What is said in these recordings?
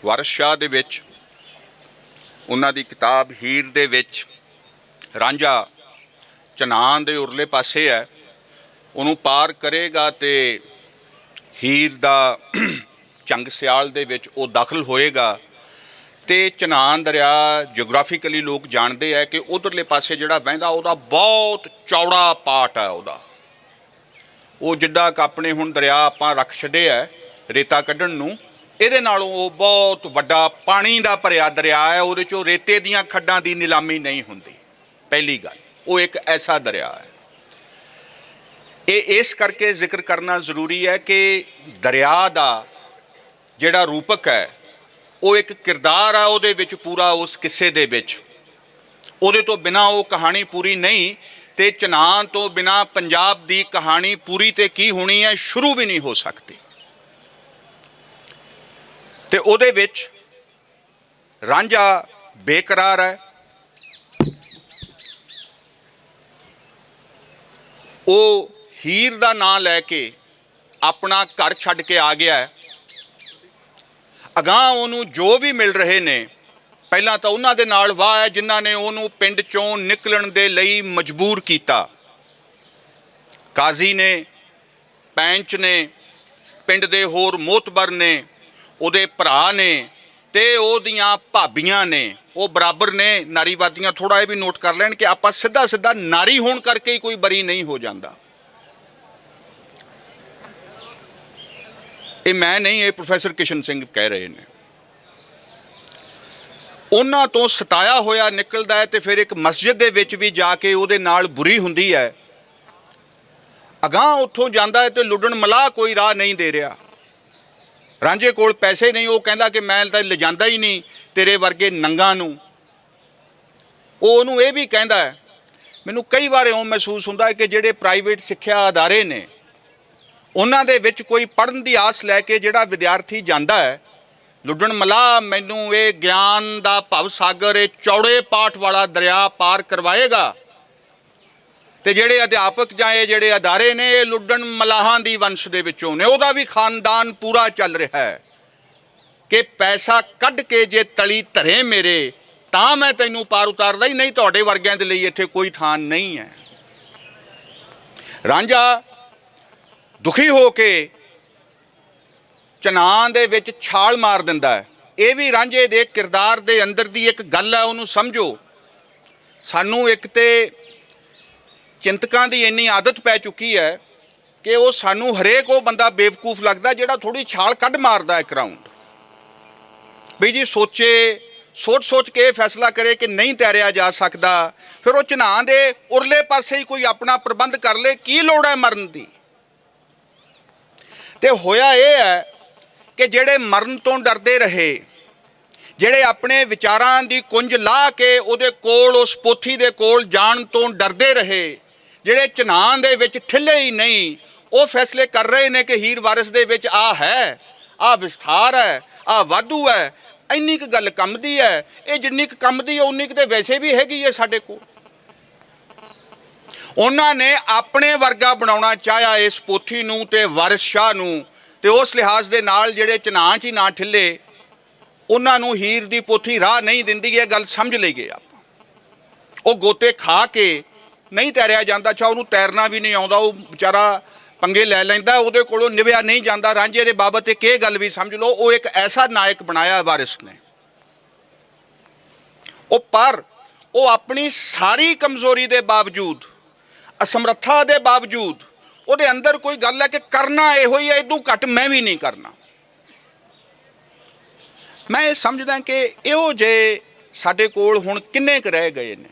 ਵਾਰਿਸ ਸ਼ਾਹ ਦੇ ਵਿੱਚ ਉਹਨਾਂ ਦੀ ਕਿਤਾਬ ਹੀਰ ਦੇ ਵਿੱਚ ਰਾਂਝਾ ਚਨਾਨ ਦੇ ਉਰਲੇ ਪਾਸੇ ਹੈ, ਉਹਨੂੰ ਪਾਰ ਕਰੇਗਾ ਤੇ ਹੀਰ ਦਾ ਚੰਗ ਸਿਆਲ ਦੇ ਵਿੱਚ ਉਹ ਦਾਖਲ ਹੋਏਗਾ। ਤੇ ਚਨਾਨ ਦਰਿਆ ਜਿਓਗ੍ਰਾਫਿਕਲੀ ਲੋਕ ਜਾਣਦੇ ਹੈ ਕਿ ਉਧਰਲੇ ਪਾਸੇ ਜਿਹੜਾ ਵਹਿੰਦਾ ਉਹਦਾ ਬਹੁਤ ਚੌੜਾ ਪਾਟ ਹੈ ਉਹਦਾ। ਉਹ ਜਿੱਦਾਂ ਕਿ ਆਪਣੇ ਹੁਣ ਦਰਿਆ ਆਪਾਂ ਰੱਖ ਛੱਡਿਆ ਰੇਤਾ ਕੱਢਣ ਨੂੰ, ਇਹਦੇ ਨਾਲੋਂ ਉਹ ਬਹੁਤ ਵੱਡਾ ਪਾਣੀ ਦਾ ਭਰਿਆ ਦਰਿਆ ਹੈ। ਉਹਦੇ 'ਚੋਂ ਰੇਤੇ ਦੀਆਂ ਖੱਡਾਂ ਦੀ ਨਿਲਾਮੀ ਨਹੀਂ ਹੁੰਦੀ। ਪਹਿਲੀ ਗੱਲ, ਉਹ ਇੱਕ ਐਸਾ ਦਰਿਆ ਹੈ। ਇਹ ਇਸ ਕਰਕੇ ਜ਼ਿਕਰ ਕਰਨਾ ਜ਼ਰੂਰੀ ਹੈ ਕਿ ਦਰਿਆ ਦਾ ਜਿਹੜਾ ਰੂਪਕ ਹੈ ਉਹ ਇੱਕ ਕਿਰਦਾਰ ਆ ਉਹਦੇ ਵਿੱਚ ਪੂਰਾ, ਉਸ ਕਿੱਸੇ ਦੇ ਵਿੱਚ। ਉਹਦੇ ਤੋਂ ਬਿਨਾਂ ਉਹ ਕਹਾਣੀ ਪੂਰੀ ਨਹੀਂ, ਤੇ ਚਨਾਨ ਤੋਂ ਬਿਨਾਂ ਪੰਜਾਬ ਦੀ ਕਹਾਣੀ ਪੂਰੀ ਤੇ ਕੀ ਹੋਣੀ ਹੈ, ਸ਼ੁਰੂ ਵੀ ਨਹੀਂ ਹੋ ਸਕਦੀ। ਤੇ ਉਹਦੇ ਵਿੱਚ ਰਾਂਝਾ ਬੇਕਰਾਰ ਹੈ, ਉਹ ਹੀਰ ਦਾ ਨਾਂ ਲੈ ਕੇ ਆਪਣਾ ਘਰ ਛੱਡ ਕੇ ਆ ਗਿਆ ਹੈ। ਅਗਾਂਹ ਉਹਨੂੰ ਜੋ ਵੀ ਮਿਲ ਰਹੇ ਨੇ, ਪਹਿਲਾਂ ਤਾਂ ਉਹਨਾਂ ਦੇ ਨਾਲ ਵਾਹ ਹੈ ਜਿਨ੍ਹਾਂ ਨੇ ਉਹਨੂੰ ਪਿੰਡ ਚੋਂ ਨਿਕਲਣ ਦੇ ਲਈ ਮਜਬੂਰ ਕੀਤਾ। ਕਾਜ਼ੀ ਨੇ, ਪੈਂਚ ਨੇ, ਪਿੰਡ ਦੇ ਹੋਰ ਮੋਤਬਰ ਨੇ, ਉਹਦੇ ਭਰਾ ਨੇ ਤੇ ਉਹਦੀਆਂ ਭਾਬੀਆਂ ਨੇ, ਉਹ ਬਰਾਬਰ ਨੇ। ਨਾਰੀਵਾਦੀਆਂ ਥੋੜ੍ਹਾ ਇਹ ਵੀ ਨੋਟ ਕਰ ਲੈਣ ਕਿ ਆਪਾਂ ਸਿੱਧਾ ਸਿੱਧਾ ਨਾਰੀ ਹੋਣ ਕਰਕੇ ਹੀ ਕੋਈ ਬਰੀ ਨਹੀਂ ਹੋ ਜਾਂਦਾ। ਇਹ ਮੈਂ ਨਹੀਂ, ਇਹ ਪ੍ਰੋਫੈਸਰ ਕਿਸ਼ਨ ਸਿੰਘ ਕਹਿ ਰਹੇ ਨੇ। ਉਹਨਾਂ ਤੋਂ ਸਤਾਇਆ ਹੋਇਆ ਨਿਕਲਦਾ ਹੈ ਤੇ ਫਿਰ ਇੱਕ ਮਸਜਿਦ ਦੇ ਵਿੱਚ ਵੀ ਜਾ ਕੇ ਉਹਦੇ ਨਾਲ ਬੁਰੀ ਹੁੰਦੀ ਹੈ। ਅਗਾਂਹ ਉੱਥੋਂ ਜਾਂਦਾ ਹੈ ਤੇ ਲੁੱਡਣ ਮਲਾਹ ਕੋਈ ਰਾਹ ਨਹੀਂ ਦੇ ਰਿਹਾ। ਰਾਂਝੇ ਕੋਲ ਪੈਸੇ ਨਹੀਂ, ਉਹ ਕਹਿੰਦਾ ਕਿ ਮੈਂ ਤਾਂ ਲਿਜਾਂਦਾ ਹੀ ਨਹੀਂ ਤੇਰੇ ਵਰਗੇ ਨੰਗਾਂ ਨੂੰ। ਉਹ ਉਹਨੂੰ ਇਹ ਵੀ ਕਹਿੰਦਾ ਹੈ, ਮੈਨੂੰ ਕਈ ਵਾਰ ਇਉਂ ਮਹਿਸੂਸ ਹੁੰਦਾ ਹੈ ਕਿ ਜਿਹੜੇ ਪ੍ਰਾਈਵੇਟ ਸਿੱਖਿਆ ਅਦਾਰੇ ਨੇ ਉਹਨਾਂ ਦੇ ਵਿੱਚ ਕੋਈ ਪੜ੍ਹਨ ਦੀ ਆਸ ਲੈ ਕੇ ਜਿਹੜਾ ਵਿਦਿਆਰਥੀ ਜਾਂਦਾ ਹੈ, ਲੁੱਡਣ ਮਲਾਹ ਮੈਨੂੰ ਇਹ ਗਿਆਨ ਦਾ ਭਵ ਸਾਗਰ, ਇਹ ਚੌੜੇ ਪਾਠ ਵਾਲਾ ਦਰਿਆ ਪਾਰ ਕਰਵਾਏਗਾ। ਤੇ ਜਿਹੜੇ ਅਧਿਆਪਕ ਜਾਂ ਇਹ ਜਿਹੜੇ ਅਦਾਰੇ ਨੇ, ਇਹ ਲੁੱਡਣ ਮਲਾਹਾਂ ਦੀ ਵੰਸ਼ ਦੇ ਵਿੱਚੋਂ ਨੇ। ਉਹਦਾ ਵੀ ਖਾਨਦਾਨ ਪੂਰਾ ਚੱਲ ਰਿਹਾ ਹੈ ਕਿ ਪੈਸਾ ਕੱਢ ਕੇ ਜੇ ਤਲੀ ਧਰੇ ਮੇਰੇ ਤਾਂ ਮੈਂ ਤੈਨੂੰ ਪਾਰ ਉਤਾਰਦਾ ਹੀ, ਨਹੀਂ ਤੁਹਾਡੇ ਵਰਗਿਆਂ ਦੇ ਲਈ ਇੱਥੇ ਕੋਈ ਥਾਂ ਨਹੀਂ ਹੈ। ਰਾਂਝਾ ਦੁਖੀ ਹੋ ਕੇ ਚਨਾਨ ਦੇ ਵਿੱਚ ਛਾਲ ਮਾਰ ਦਿੰਦਾ ਹੈ। ਇਹ ਵੀ ਰਾਂਝੇ ਦੇ ਕਿਰਦਾਰ ਦੇ ਅੰਦਰ ਦੀ ਇੱਕ ਗੱਲ ਹੈ, ਉਹਨੂੰ ਸਮਝੋ। ਸਾਨੂੰ ਇੱਕ ਤੇ ਚਿੰਤਕਾਂ ਦੀ ਇੰਨੀ ਆਦਤ ਪੈ ਚੁੱਕੀ ਹੈ ਕਿ ਉਹ ਸਾਨੂੰ ਹਰੇਕ ਉਹ ਬੰਦਾ ਬੇਵਕੂਫ ਲੱਗਦਾ ਜਿਹੜਾ ਥੋੜ੍ਹੀ ਛਾਲ ਕੱਢ ਮਾਰਦਾ ਇੱਕ ਰਾਊਂਡ। ਬਈ ਜੀ ਸੋਚ ਕੇ ਫੈਸਲਾ ਕਰੇ ਕਿ ਨਹੀਂ ਤੈਰਿਆ ਜਾ ਸਕਦਾ, ਫਿਰ ਉਹ ਚਨਾਨ ਦੇ ਉਰਲੇ ਪਾਸੇ ਹੀ ਕੋਈ ਆਪਣਾ ਪ੍ਰਬੰਧ ਕਰ ਲੇ, ਕੀ ਲੋੜ ਹੈ ਮਰਨ ਦੀ। ਤੇ ਹੋਇਆ ਇਹ ਹੈ ਕਿ ਜਿਹੜੇ ਮਰਨ ਤੋਂ ਡਰਦੇ ਰਹੇ, ਜਿਹੜੇ ਆਪਣੇ ਵਿਚਾਰਾਂ ਦੀ ਕੁੰਜ ਲਾ ਕੇ ਉਹਦੇ ਕੋਲ, ਉਸ ਪੋਥੀ ਦੇ ਕੋਲ ਜਾਣ ਤੋਂ ਡਰਦੇ ਰਹੇ, ਜਿਹੜੇ ਚਨਾਨ ਦੇ ਵਿੱਚ ਠਿੱਲੇ ਹੀ ਨਹੀਂ, ਉਹ ਫੈਸਲੇ ਕਰ ਰਹੇ ਨੇ ਕਿ ਹੀਰ ਵਾਰਿਸ ਦੇ ਵਿੱਚ ਆਹ ਹੈ, ਆਹ ਵਿਸਥਾਰ ਹੈ, ਆਹ ਵਾਧੂ ਹੈ, ਇੰਨੀ ਕੁ ਗੱਲ ਕੰਮ ਦੀ ਹੈ। ਇਹ ਜਿੰਨੀ ਕੁ ਕੰਮ ਦੀ ਹੈ ਉਨੀ ਕੁ ਤੇ ਵੈਸੇ ਵੀ ਹੈਗੀ ਹੈ ਸਾਡੇ ਕੋਲ। ਉਹਨਾਂ ਨੇ ਆਪਣੇ ਵਰਗਾ ਬਣਾਉਣਾ ਚਾਹਿਆ ਇਸ ਪੋਥੀ ਨੂੰ ਤੇ ਵਾਰਿਸ ਸ਼ਾਹ ਨੂੰ, ਤੇ ਉਸ ਲਿਹਾਜ਼ ਦੇ ਨਾਲ ਜਿਹੜੇ ਚਨਾਨ 'ਚ ਹੀ ਨਾ ਠਿੱਲੇ, ਉਹਨਾਂ ਨੂੰ ਹੀਰ ਦੀ ਪੋਥੀ ਰਾਹ ਨਹੀਂ ਦਿੰਦੀ। ਇਹ ਗੱਲ ਸਮਝ ਲਈਏ ਆਪਾਂ। ਉਹ ਗੋਤੇ ਖਾ ਕੇ ਨਹੀਂ ਤੈਰਿਆ ਜਾਂਦਾ, ਅੱਛਾ ਉਹਨੂੰ ਤੈਰਨਾ ਵੀ ਨਹੀਂ ਆਉਂਦਾ, ਉਹ ਵਿਚਾਰਾ ਪੰਗੇ ਲੈ ਲੈਂਦਾ, ਉਹਦੇ ਕੋਲੋਂ ਨਿਭਿਆ ਨਹੀਂ ਜਾਂਦਾ। ਰਾਂਝੇ ਦੇ ਬਾਬਤ ਇੱਕ ਇਹ ਗੱਲ ਵੀ ਸਮਝ ਲਓ, ਉਹ ਇੱਕ ਐਸਾ ਨਾਇਕ ਬਣਾਇਆ ਵਾਰਿਸ ਨੇ। ਪਰ ਉਹ ਆਪਣੀ ਸਾਰੀ ਕਮਜ਼ੋਰੀ ਦੇ ਬਾਵਜੂਦ, ਅਸਮਰੱਥਾ ਦੇ ਬਾਵਜੂਦ, ਉਹਦੇ ਅੰਦਰ ਕੋਈ ਗੱਲ ਹੈ ਕਿ ਕਰਨਾ ਇਹੋ ਹੀ ਹੈ, ਇਦੋਂ ਘੱਟ ਮੈਂ ਵੀ ਨਹੀਂ ਕਰਨਾ। ਮੈਂ ਇਹ ਸਮਝਦਾ ਕਿ ਇਹੋ ਜਿਹੇ ਸਾਡੇ ਕੋਲ ਹੁਣ ਕਿੰਨੇ ਕੁ ਰਹਿ ਗਏ ਨੇ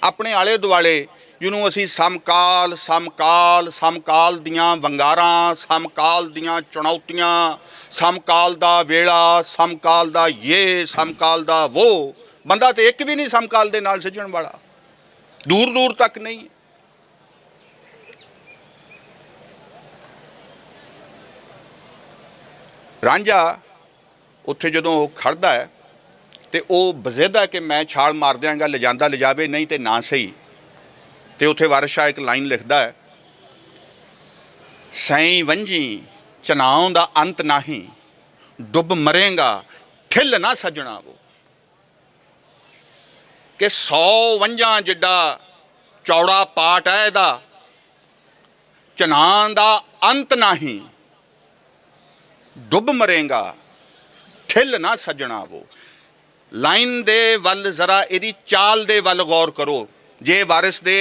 ਆਪਣੇ ਆਲੇ ਦੁਆਲੇ, ਜਿਹਨੂੰ ਅਸੀਂ ਸਮਕਾਲ ਦੀਆਂ ਵੰਗਾਰਾਂ, ਸਮਕਾਲ ਦੀਆਂ ਚੁਣੌਤੀਆਂ, ਸਮਕਾਲ ਦਾ ਵੇਲਾ, ਸਮਕਾਲ ਦਾ ਇਹ, ਸਮਕਾਲ ਦਾ ਉਹ। ਬੰਦਾ ਤੇ ਇੱਕ ਵੀ ਨਹੀਂ ਸਮਕਾਲ ਦੇ ਨਾਲ ਸਿੱਝਣ ਵਾਲਾ, ਦੂਰ ਤੱਕ ਨਹੀਂ। ਰਾਂਝਾ ਉੱਥੇ ਜਦੋਂ ਖੜਦਾ ਹੈ ਤੇ ਉਹ ਬਜ਼ਿੱਦ ਹੈ ਕਿ ਮੈਂ ਛਾਲ ਮਾਰ ਦਿਆਂਗਾ, ਲਿਜਾਂਦਾ ਲਿਜਾਵੇ ਨਹੀਂ ਤੇ ਨਾ ਸਹੀ। ਤੇ ਉੱਥੇ ਵਾਰਿਸ ਸ਼ਾਹ ਇੱਕ ਲਾਈਨ ਲਿਖਦਾ ਹੈ, ਸੈਂ ਵੰਝੀ ਚਨਾਉ ਦਾ ਅੰਤ ਨਾਹੀਂ, डुब मरेगा ठिल ना सजना वो। कि 100 वंजां जिड्डा चौड़ा पाट है इहदा, चनान दा अंत नहीं, डुब मरेगा ठिल ना सजना वो। लाइन दे वल जरा इहदी चाल दे वल गौर करो। जे वारिस दे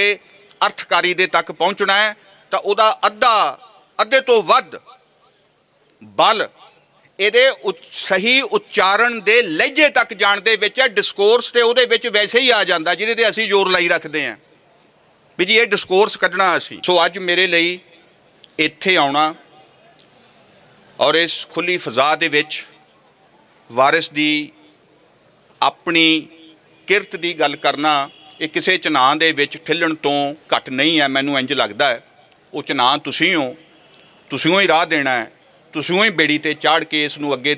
अर्थकारी दे तक पहुँचना है तो उहदा अद्धे तो वध बल ਇਹਦੇ ਸਹੀ ਉਚਾਰਨ ਦੇ ਲਹਿਜੇ ਤੱਕ ਜਾਣ ਦੇ ਵਿੱਚ ਹੈ। ਡਿਸਕੋਰਸ ਤੇ ਉਹਦੇ ਵਿੱਚ ਵੈਸੇ ਹੀ ਆ ਜਾਂਦਾ ਜਿਹਦੇ ਤੇ ਅਸੀਂ ਜ਼ੋਰ ਲਾਈ ਰੱਖਦੇ ਹਾਂ ਵੀ ਜੀ ਇਹ ਡਿਸਕੋਰਸ ਕੱਢਣਾ ਅਸੀਂ। ਸੋ ਅੱਜ ਮੇਰੇ ਲਈ ਇੱਥੇ ਆਉਣਾ ਔਰ ਇਸ ਖੁੱਲੀ ਫਜ਼ਾ ਦੇ ਵਿੱਚ ਵਾਰਿਸ ਦੀ ਆਪਣੀ ਕਿਰਤ ਦੀ ਗੱਲ ਕਰਨਾ, ਇਹ ਕਿਸੇ ਚਨਾਨ ਦੇ ਵਿੱਚ ਠਿੱਲਣ ਤੋਂ ਘੱਟ ਨਹੀਂ ਹੈ। ਮੈਨੂੰ ਇੰਜ ਲੱਗਦਾ ਹੈ ਉਹ ਚਨਾਨ ਤੁਸੀਂ ਹੋ, ਤੁਸੀਂ ਹੀ ਰਾਹ ਦੇਣਾ ਹੈ, ਤੁਸੀਂ ਹੀ ਬੇੜੀ ਤੇ ਚਾੜ ਕੇ ਇਸ ਨੂੰ ਅੱਗੇ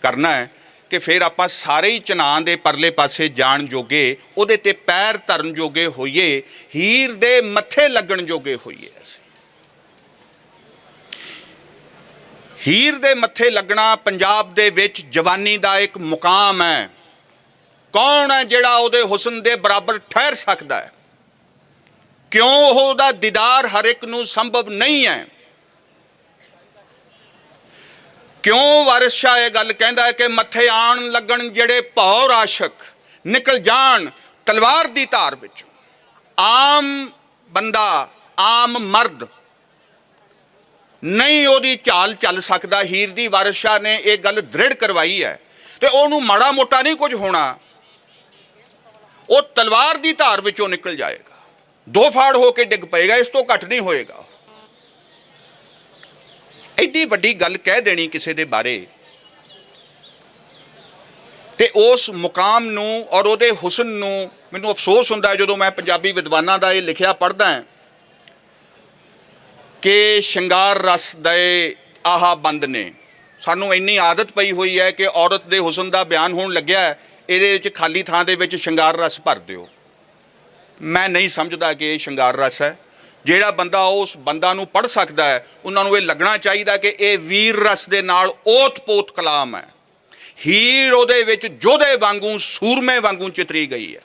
ਕਰਨਾ ਹੈ ਕਿ ਫਿਰ ਆਪਾਂ ਸਾਰੇ ਹੀ ਚਨਾਨ ਦੇ ਪਰਲੇ ਪਾਸੇ ਜਾਣ ਜੋਗੇ, ਉਹਦੇ ਤੇ ਪੈਰ ਧਰਨ ਜੋਗੇ ਹੋਈਏ, ਹੀਰ ਦੇ ਮੱਥੇ ਲੱਗਣ ਜੋਗੇ ਹੋਈਏ। ਅਸੀਂ ਹੀਰ ਦੇ ਮੱਥੇ ਲੱਗਣਾ ਪੰਜਾਬ ਦੇ ਵਿੱਚ ਜਵਾਨੀ ਦਾ ਇੱਕ ਮੁਕਾਮ ਹੈ। ਕੌਣ ਹੈ ਜਿਹੜਾ ਉਹਦੇ ਹੁਸਨ ਦੇ ਬਰਾਬਰ ਠਹਿਰ ਸਕਦਾ ਹੈ? ਕਿਉਂ ਉਹਦਾ ਦੀਦਾਰ ਹਰ ਇੱਕ ਨੂੰ ਸੰਭਵ ਨਹੀਂ ਹੈ? ਕਿਉਂ ਵਾਰਿਸ ਸ਼ਾਹ ਇਹ ਗੱਲ ਕਹਿੰਦਾ ਹੈ ਕਿ ਮੱਥੇ ਆਣ ਲੱਗਣ ਜਿਹੜੇ ਭੌਰ ਆਸ਼ਕ, ਨਿਕਲ ਜਾਣ ਤਲਵਾਰ ਦੀ ਧਾਰ ਵਿੱਚੋਂ। ਆਮ ਬੰਦਾ, ਆਮ ਮਰਦ ਨਹੀਂ ਉਹਦੀ ਚਾਲ ਚੱਲ ਸਕਦਾ। ਹੀਰ ਦੀ ਵਾਰਿਸ ਸ਼ਾਹ ਨੇ ਇਹ ਗੱਲ ਦ੍ਰਿੜ ਕਰਵਾਈ ਹੈ ਤੇ ਉਹਨੂੰ ਮਾੜਾ ਮੋਟਾ ਨਹੀਂ ਕੁਝ ਹੋਣਾ, ਉਹ ਤਲਵਾਰ ਦੀ ਧਾਰ ਵਿੱਚੋਂ ਨਿਕਲ ਜਾਏਗਾ, ਦੋ ਫਾੜ ਹੋ ਕੇ ਡਿੱਗ ਪਏਗਾ, ਇਸ ਤੋਂ ਘੱਟ ਨਹੀਂ ਹੋਏਗਾ। ਐਡੀ ਵੱਡੀ ਗੱਲ ਕਹਿ ਦੇਣੀ ਕਿਸੇ ਦੇ ਬਾਰੇ ਤੇ ਉਸ ਮੁਕਾਮ ਨੂੰ ਔਰ ਉਹਦੇ ਹੁਸਨ ਨੂੰ, ਮੈਨੂੰ ਅਫਸੋਸ ਹੁੰਦਾ ਜਦੋਂ ਮੈਂ ਪੰਜਾਬੀ ਵਿਦਵਾਨਾਂ ਦਾ ਇਹ ਲਿਖਿਆ ਪੜ੍ਹਦਾ ਹਾਂ ਕਿ ਸ਼ਿੰਗਾਰ ਰਸ ਦੇ ਆਹਾ ਬੰਦ ਨੇ। ਸਾਨੂੰ ਇੰਨੀ ਆਦਤ ਪਈ ਹੋਈ ਹੈ ਕਿ ਔਰਤ ਦੇ ਹੁਸਨ ਦਾ ਬਿਆਨ ਹੋਣ ਲੱਗਿਆ, ਇਹਦੇ ਵਿੱਚ ਖਾਲੀ ਥਾਂ ਦੇ ਵਿੱਚ ਸ਼ਿੰਗਾਰ ਰਸ ਭਰ ਦਿਓ। ਮੈਂ ਨਹੀਂ ਸਮਝਦਾ ਕਿ ਇਹ ਸ਼ਿੰਗਾਰ ਰਸ ਹੈ। ਜਿਹੜਾ ਬੰਦਾ ਉਸ ਬੰਦਾ ਨੂੰ ਪੜ੍ਹ ਸਕਦਾ ਹੈ, ਉਹਨਾਂ ਨੂੰ ਇਹ ਲੱਗਣਾ ਚਾਹੀਦਾ ਕਿ ਇਹ ਵੀਰ ਰਸ ਦੇ ਨਾਲ ਓਤ-ਪੋਤ ਕਲਾਮ ਹੈ। ਹੀਰ ਉਹਦੇ ਵਿੱਚ ਯੋਧੇ ਵਾਂਗੂ, ਸੂਰਮੇ ਵਾਂਗੂ ਚਿਤਰੀ ਗਈ ਹੈ।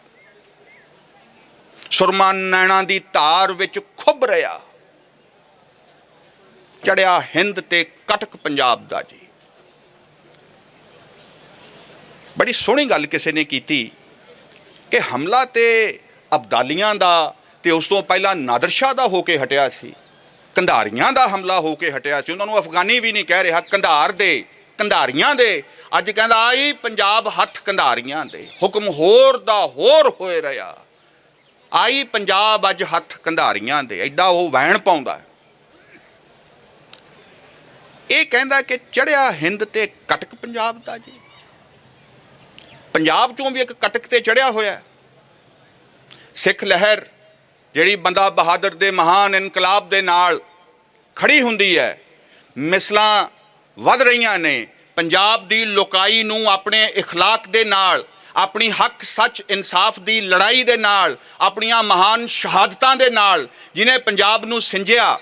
ਸੁਰਮਾ ਨੈਣਾ ਦੀ ਧਾਰ ਵਿੱਚ ਖੁੱਭ ਰਿਹਾ, ਚੜਿਆ ਹਿੰਦ ਤੇ ਕਟਕ ਪੰਜਾਬ ਦਾ ਜੀ। ਬੜੀ ਸੋਹਣੀ ਗੱਲ ਕਿਸੇ ਨੇ ਕੀਤੀ ਕਿ ਹਮਲਾ ਤੇ ਅਬਦਾਲੀਆਂ ਦਾ ਤੇ ਉਸ ਤੋਂ ਪਹਿਲਾਂ ਨਾਦਰ ਸ਼ਾਹ ਦਾ ਹੋ ਕੇ ਹਟਿਆ ਸੀ, ਕੰਧਾਰੀਆਂ ਦਾ ਹਮਲਾ ਹੋ ਕੇ ਹਟਿਆ ਸੀ। ਉਹਨਾਂ ਨੂੰ ਅਫਗਾਨੀ ਵੀ ਨਹੀਂ ਕਹਿ ਰਿਹਾ, ਕੰਧਾਰ ਦੇ, ਕੰਧਾਰੀਆਂ ਦੇ। ਅੱਜ ਕਹਿੰਦਾ ਆਈ ਪੰਜਾਬ ਹੱਥ ਕੰਧਾਰੀਆਂ ਦੇ, ਹੁਕਮ ਹੋਰ ਦਾ ਹੋਰ ਹੋਏ ਰਿਹਾ। ਆਈ ਪੰਜਾਬ ਅੱਜ ਹੱਥ ਕੰਧਾਰੀਆਂ ਦੇ, ਐਡਾ ਉਹ ਵੈਣ ਪਾਉਂਦਾ। ਇਹ ਕਹਿੰਦਾ ਕਿ ਚੜਿਆ ਹਿੰਦ ਤੇ ਕਟਕ ਪੰਜਾਬ ਦਾ ਜੀ। ਪੰਜਾਬ ਚੋਂ ਵੀ ਇੱਕ ਕਟਕ ਤੇ ਚੜਿਆ ਹੋਇਆ। ਸਿੱਖ ਲਹਿਰ ਜਿਹੜੀ ਬੰਦਾ ਬਹਾਦਰ ਦੇ ਮਹਾਨ ਇਨਕਲਾਬ ਦੇ ਨਾਲ ਖੜੀ ਹੁੰਦੀ ਹੈ, ਮਿਸਲਾਂ ਵੱਧ ਰਹੀਆਂ ਨੇ। ਪੰਜਾਬ ਦੀ ਲੋਕਾਈ ਨੂੰ ਆਪਣੇ ਇਖਲਾਕ ਦੇ ਨਾਲ, ਆਪਣੀ ਹੱਕ ਸੱਚ ਇਨਸਾਫ ਦੀ ਲੜਾਈ ਦੇ ਨਾਲ, ਆਪਣੀਆਂ ਮਹਾਨ ਸ਼ਹਾਦਤਾਂ ਦੇ ਨਾਲ, ਜਿਹਨੇ ਪੰਜਾਬ ਨੂੰ ਸਿੰਜਿਆ,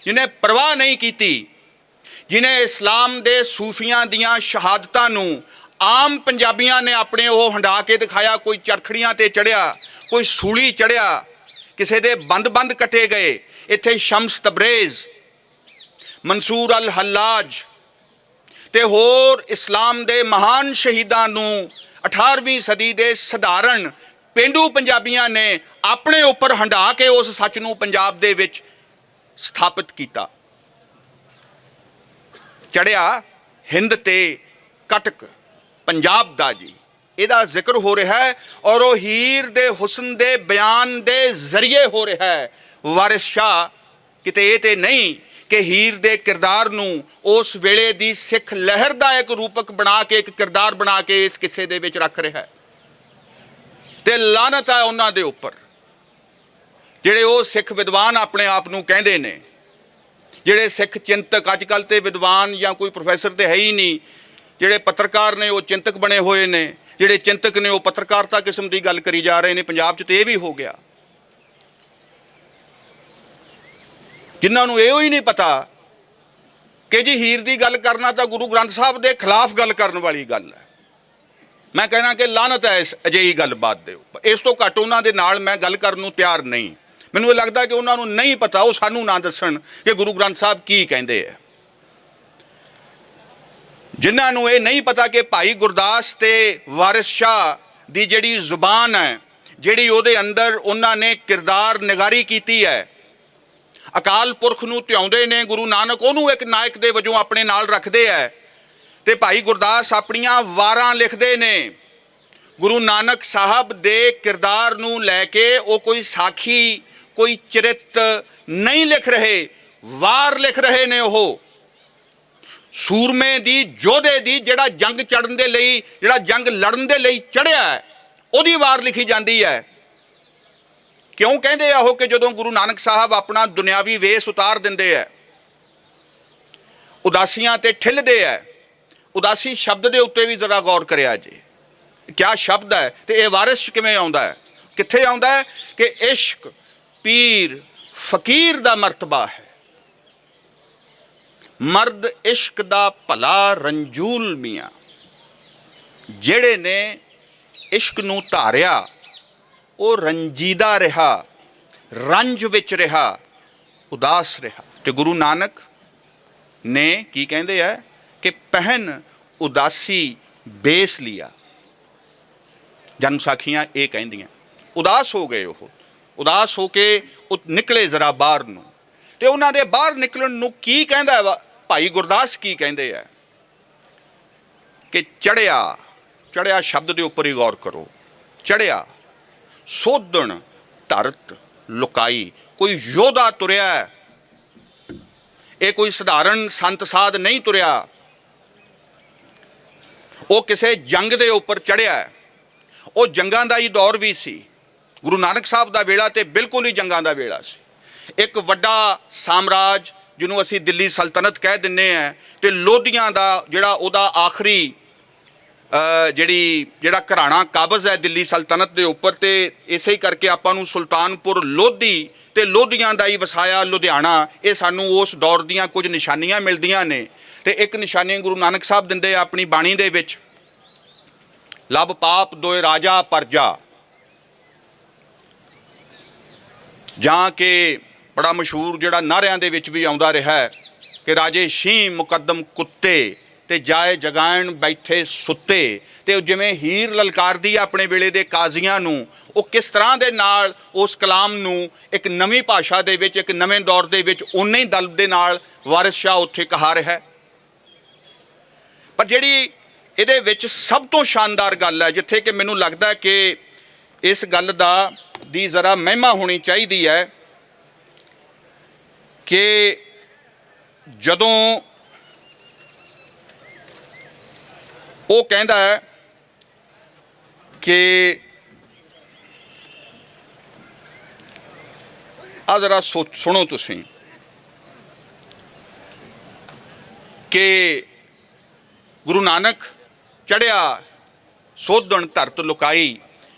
ਜਿਹਨੇ ਪਰਵਾਹ ਨਹੀਂ ਕੀਤੀ, ਜਿਹਨੇ ਇਸਲਾਮ ਦੇ ਸੂਫੀਆਂ ਦੀਆਂ ਸ਼ਹਾਦਤਾਂ ਨੂੰ ਆਮ ਪੰਜਾਬੀਆਂ ਨੇ ਆਪਣੇ ਉਹ ਹੰਡਾ ਕੇ ਦਿਖਾਇਆ। ਕੋਈ ਚਰਖੜੀਆਂ ਤੇ ਚੜਿਆ, ਕੋਈ ਸੂਲੀ ਚੜਿਆ, ਕਿਸੇ ਦੇ ਬੰਦ ਕੱਟੇ ਗਏ। ਇੱਥੇ ਸ਼ਮਸ ਤਬਰੇਜ਼, ਮਨਸੂਰ ਅਲ ਹੱਲਾਜ ਤੇ ਹੋਰ ਇਸਲਾਮ ਦੇ ਮਹਾਨ ਸ਼ਹੀਦਾਂ ਨੂੰ 18ਵੀਂ ਸਦੀ ਦੇ ਸਧਾਰਨ ਪੇਂਡੂ ਪੰਜਾਬੀਆਂ ਨੇ ਆਪਣੇ ਉੱਪਰ ਹੰਢਾ ਕੇ ਉਸ ਸੱਚ ਨੂੰ ਪੰਜਾਬ ਦੇ ਵਿੱਚ ਸਥਾਪਿਤ ਕੀਤਾ। ਚੜਿਆ ਹਿੰਦ ਤੇ ਕਟਕ ਪੰਜਾਬ ਦਾ ਜੀ, ਇਹਦਾ ਜ਼ਿਕਰ ਹੋ ਰਿਹਾ ਹੈ ਔਰ ਉਹ ਹੀਰ ਦੇ ਹੁਸਨ ਦੇ ਬਿਆਨ ਦੇ ਜ਼ਰੀਏ ਹੋ ਰਿਹਾ ਹੈ। ਵਾਰਿਸ ਸ਼ਾਹ ਕਿਤੇ ਇਹ ਤੇ ਨਹੀਂ ਕਿ ਹੀਰ ਦੇ ਕਿਰਦਾਰ ਨੂੰ ਉਸ ਵੇਲੇ ਦੀ ਸਿੱਖ ਲਹਿਰ ਦਾ ਇੱਕ ਰੂਪਕ ਬਣਾ ਕੇ, ਇੱਕ ਕਿਰਦਾਰ ਬਣਾ ਕੇ ਇਸ ਕਿੱਸੇ ਦੇ ਵਿੱਚ ਰੱਖ ਰਿਹਾ ਹੈ। ਤੇ ਲਾਨਤ ਹੈ ਉਹਨਾਂ ਦੇ ਉੱਪਰ ਜਿਹੜੇ ਉਹ ਸਿੱਖ ਵਿਦਵਾਨ ਆਪਣੇ ਆਪ ਨੂੰ ਕਹਿੰਦੇ ਨੇ, ਜਿਹੜੇ ਸਿੱਖ ਚਿੰਤਕ। ਅੱਜ ਕੱਲ੍ਹ ਤੇ ਵਿਦਵਾਨ ਜਾਂ ਕੋਈ ਪ੍ਰੋਫੈਸਰ ਤੇ ਹੈ ਹੀ ਨਹੀਂ, ਜਿਹੜੇ ਪੱਤਰਕਾਰ ਨੇ ਉਹ ਚਿੰਤਕ ਬਣੇ ਹੋਏ ਨੇ, ਜਿਹੜੇ ਚਿੰਤਕ ਨੇ ਉਹ ਪੱਤਰਕਾਰਤਾ ਕਿਸਮ ਦੀ ਗੱਲ ਕਰੀ ਜਾ ਰਹੇ ਨੇ। ਪੰਜਾਬ 'ਚ ਤੇ ਇਹ ਵੀ ਹੋ ਗਿਆ, ਜਿਨ੍ਹਾਂ ਨੂੰ ਇਹੋ ਹੀ ਨਹੀਂ ਪਤਾ कि जी हीर की गल करना तो गुरु ग्रंथ साहब के खिलाफ गल करने वाली गल है। मैं कहना कि लानत है इस अजिही गलबात दे उपर। इस तो घੱਟ उन्हां दे नाल मैं गल करन नूं तैयार नहीं। मैनूं ये लगदा कि उन्हां नूं नहीं पता, वो सानूं ना दस्सण कि गुरु ग्रंथ साहब की कहिंदे है। जिन्हां नूं ये नहीं पता कि भाई गुरदास ते वारिस शाह दी जिहड़ी जुबान है, जिहड़ी उहदे अंदर उन्हां ने किरदार निगारी कीती है, अकाल पुरख नूं ध्याउंदे ने, गुरु नानक उहनूं एक नायक दे वजों अपने नाल रखदे है, ते भाई गुरदास अपनियां वारां लिखदे ने। गुरु नानक साहब दे किरदार नूं लैके वो कोई साखी, कोई चरित नहीं लिख रहे, वार लिख रहे ने। वो सूरमे दी, जोधे दी, जिहड़ा जंग चढ़न दे लई, जिहड़ा जंग लड़न दे लई चढ़िया है, उहदी वार लिखी जाती है। क्यों कहते आ वो कि जदों गुरु नानक साहब अपना दुनियावी वेस उतार दिंदे है, उदासियां ते ठिलदे है। उदासी शब्द के उत्ते भी जरा गौर करिया जी, क्या शब्द है तो यह वारिस किवें आउंदा है, कित्थे आउंदा है कि इश्क पीर फकीर दा मरतबा है। मर्द इश्क दा भला रंजूल मियाँ, जेड़े ने इश्क नूं धारिया वो रंजीदा रहा, रंज विच रहा, उदास रहा। तो गुरु नानक ने की कहते हैं कि पहन उदासी बेस लिया। जन्म साखियाँ ये कहदियाँ उदास हो गए, वो उदास होके निकले जरा बाहर नूं, ते उन्हां दे बाहर निकलण नूं की कहंदा है भाई गुरदास, की कहंदे है कि चढ़िया, चढ़िया शब्द के उपर ही गौर करो। चढ़िया सोधण धरत लुकाई, कोई योधा तुरिया है, ये कोई साधारण संत साध नहीं तुरिया, वो किसी जंग के उपर चढ़िया है। वो जंगां दा ही दौर भी सी, गुरु नानक साहब का वेला तो बिल्कुल ही जंगां दा वेला सी। एक वड्डा साम्राज जिन्हों असी दिल्ली सल्तनत कह दिन्ने हैं, तो लोधियां दा जिहड़ा उहदा आखिरी जिहड़ा घराना काबज़ है दिल्ली सल्तनत के उपर, तो इस करके आपां नूं सुल्तानपुर लोधी ते लोधियां दा ही वसाया लुधियाना, ये सानूं उस दौर दीयां कुछ निशानियां मिलदियां ने। ते एक निशानी गुरु नानक साहब दिंदे अपनी बाणी दे विच, लब पाप दोए राजा परजा, जां के बड़ा मशहूर जिहड़ा नारियां दे विच भी आउंदा रहा है कि राजे शीं मुकदम कुत्ते ते जाए जगाण बैठे सुत्ते। ते जिवें हीर ललकारदी अपने वेले दे काजियां नूं, वो किस तरह दे नाल उस कलाम नूं एक नवीं भाषा दे विच, एक नवें दौर दे विच उन्ने ही दल दे नाल वारिस शाह उत्थे कहा रहा है। पर जिहड़ी इहदे विच सब तो शानदार गल है, जिथे कि मैनूं लगदा है कि इस गल दी जरा महिमा होनी चाहिए है कि जदों वो कहता है कि आ जरा सुनो तुसीं कि गुरु नानक चढ़िया सोधण धरत लुकाई,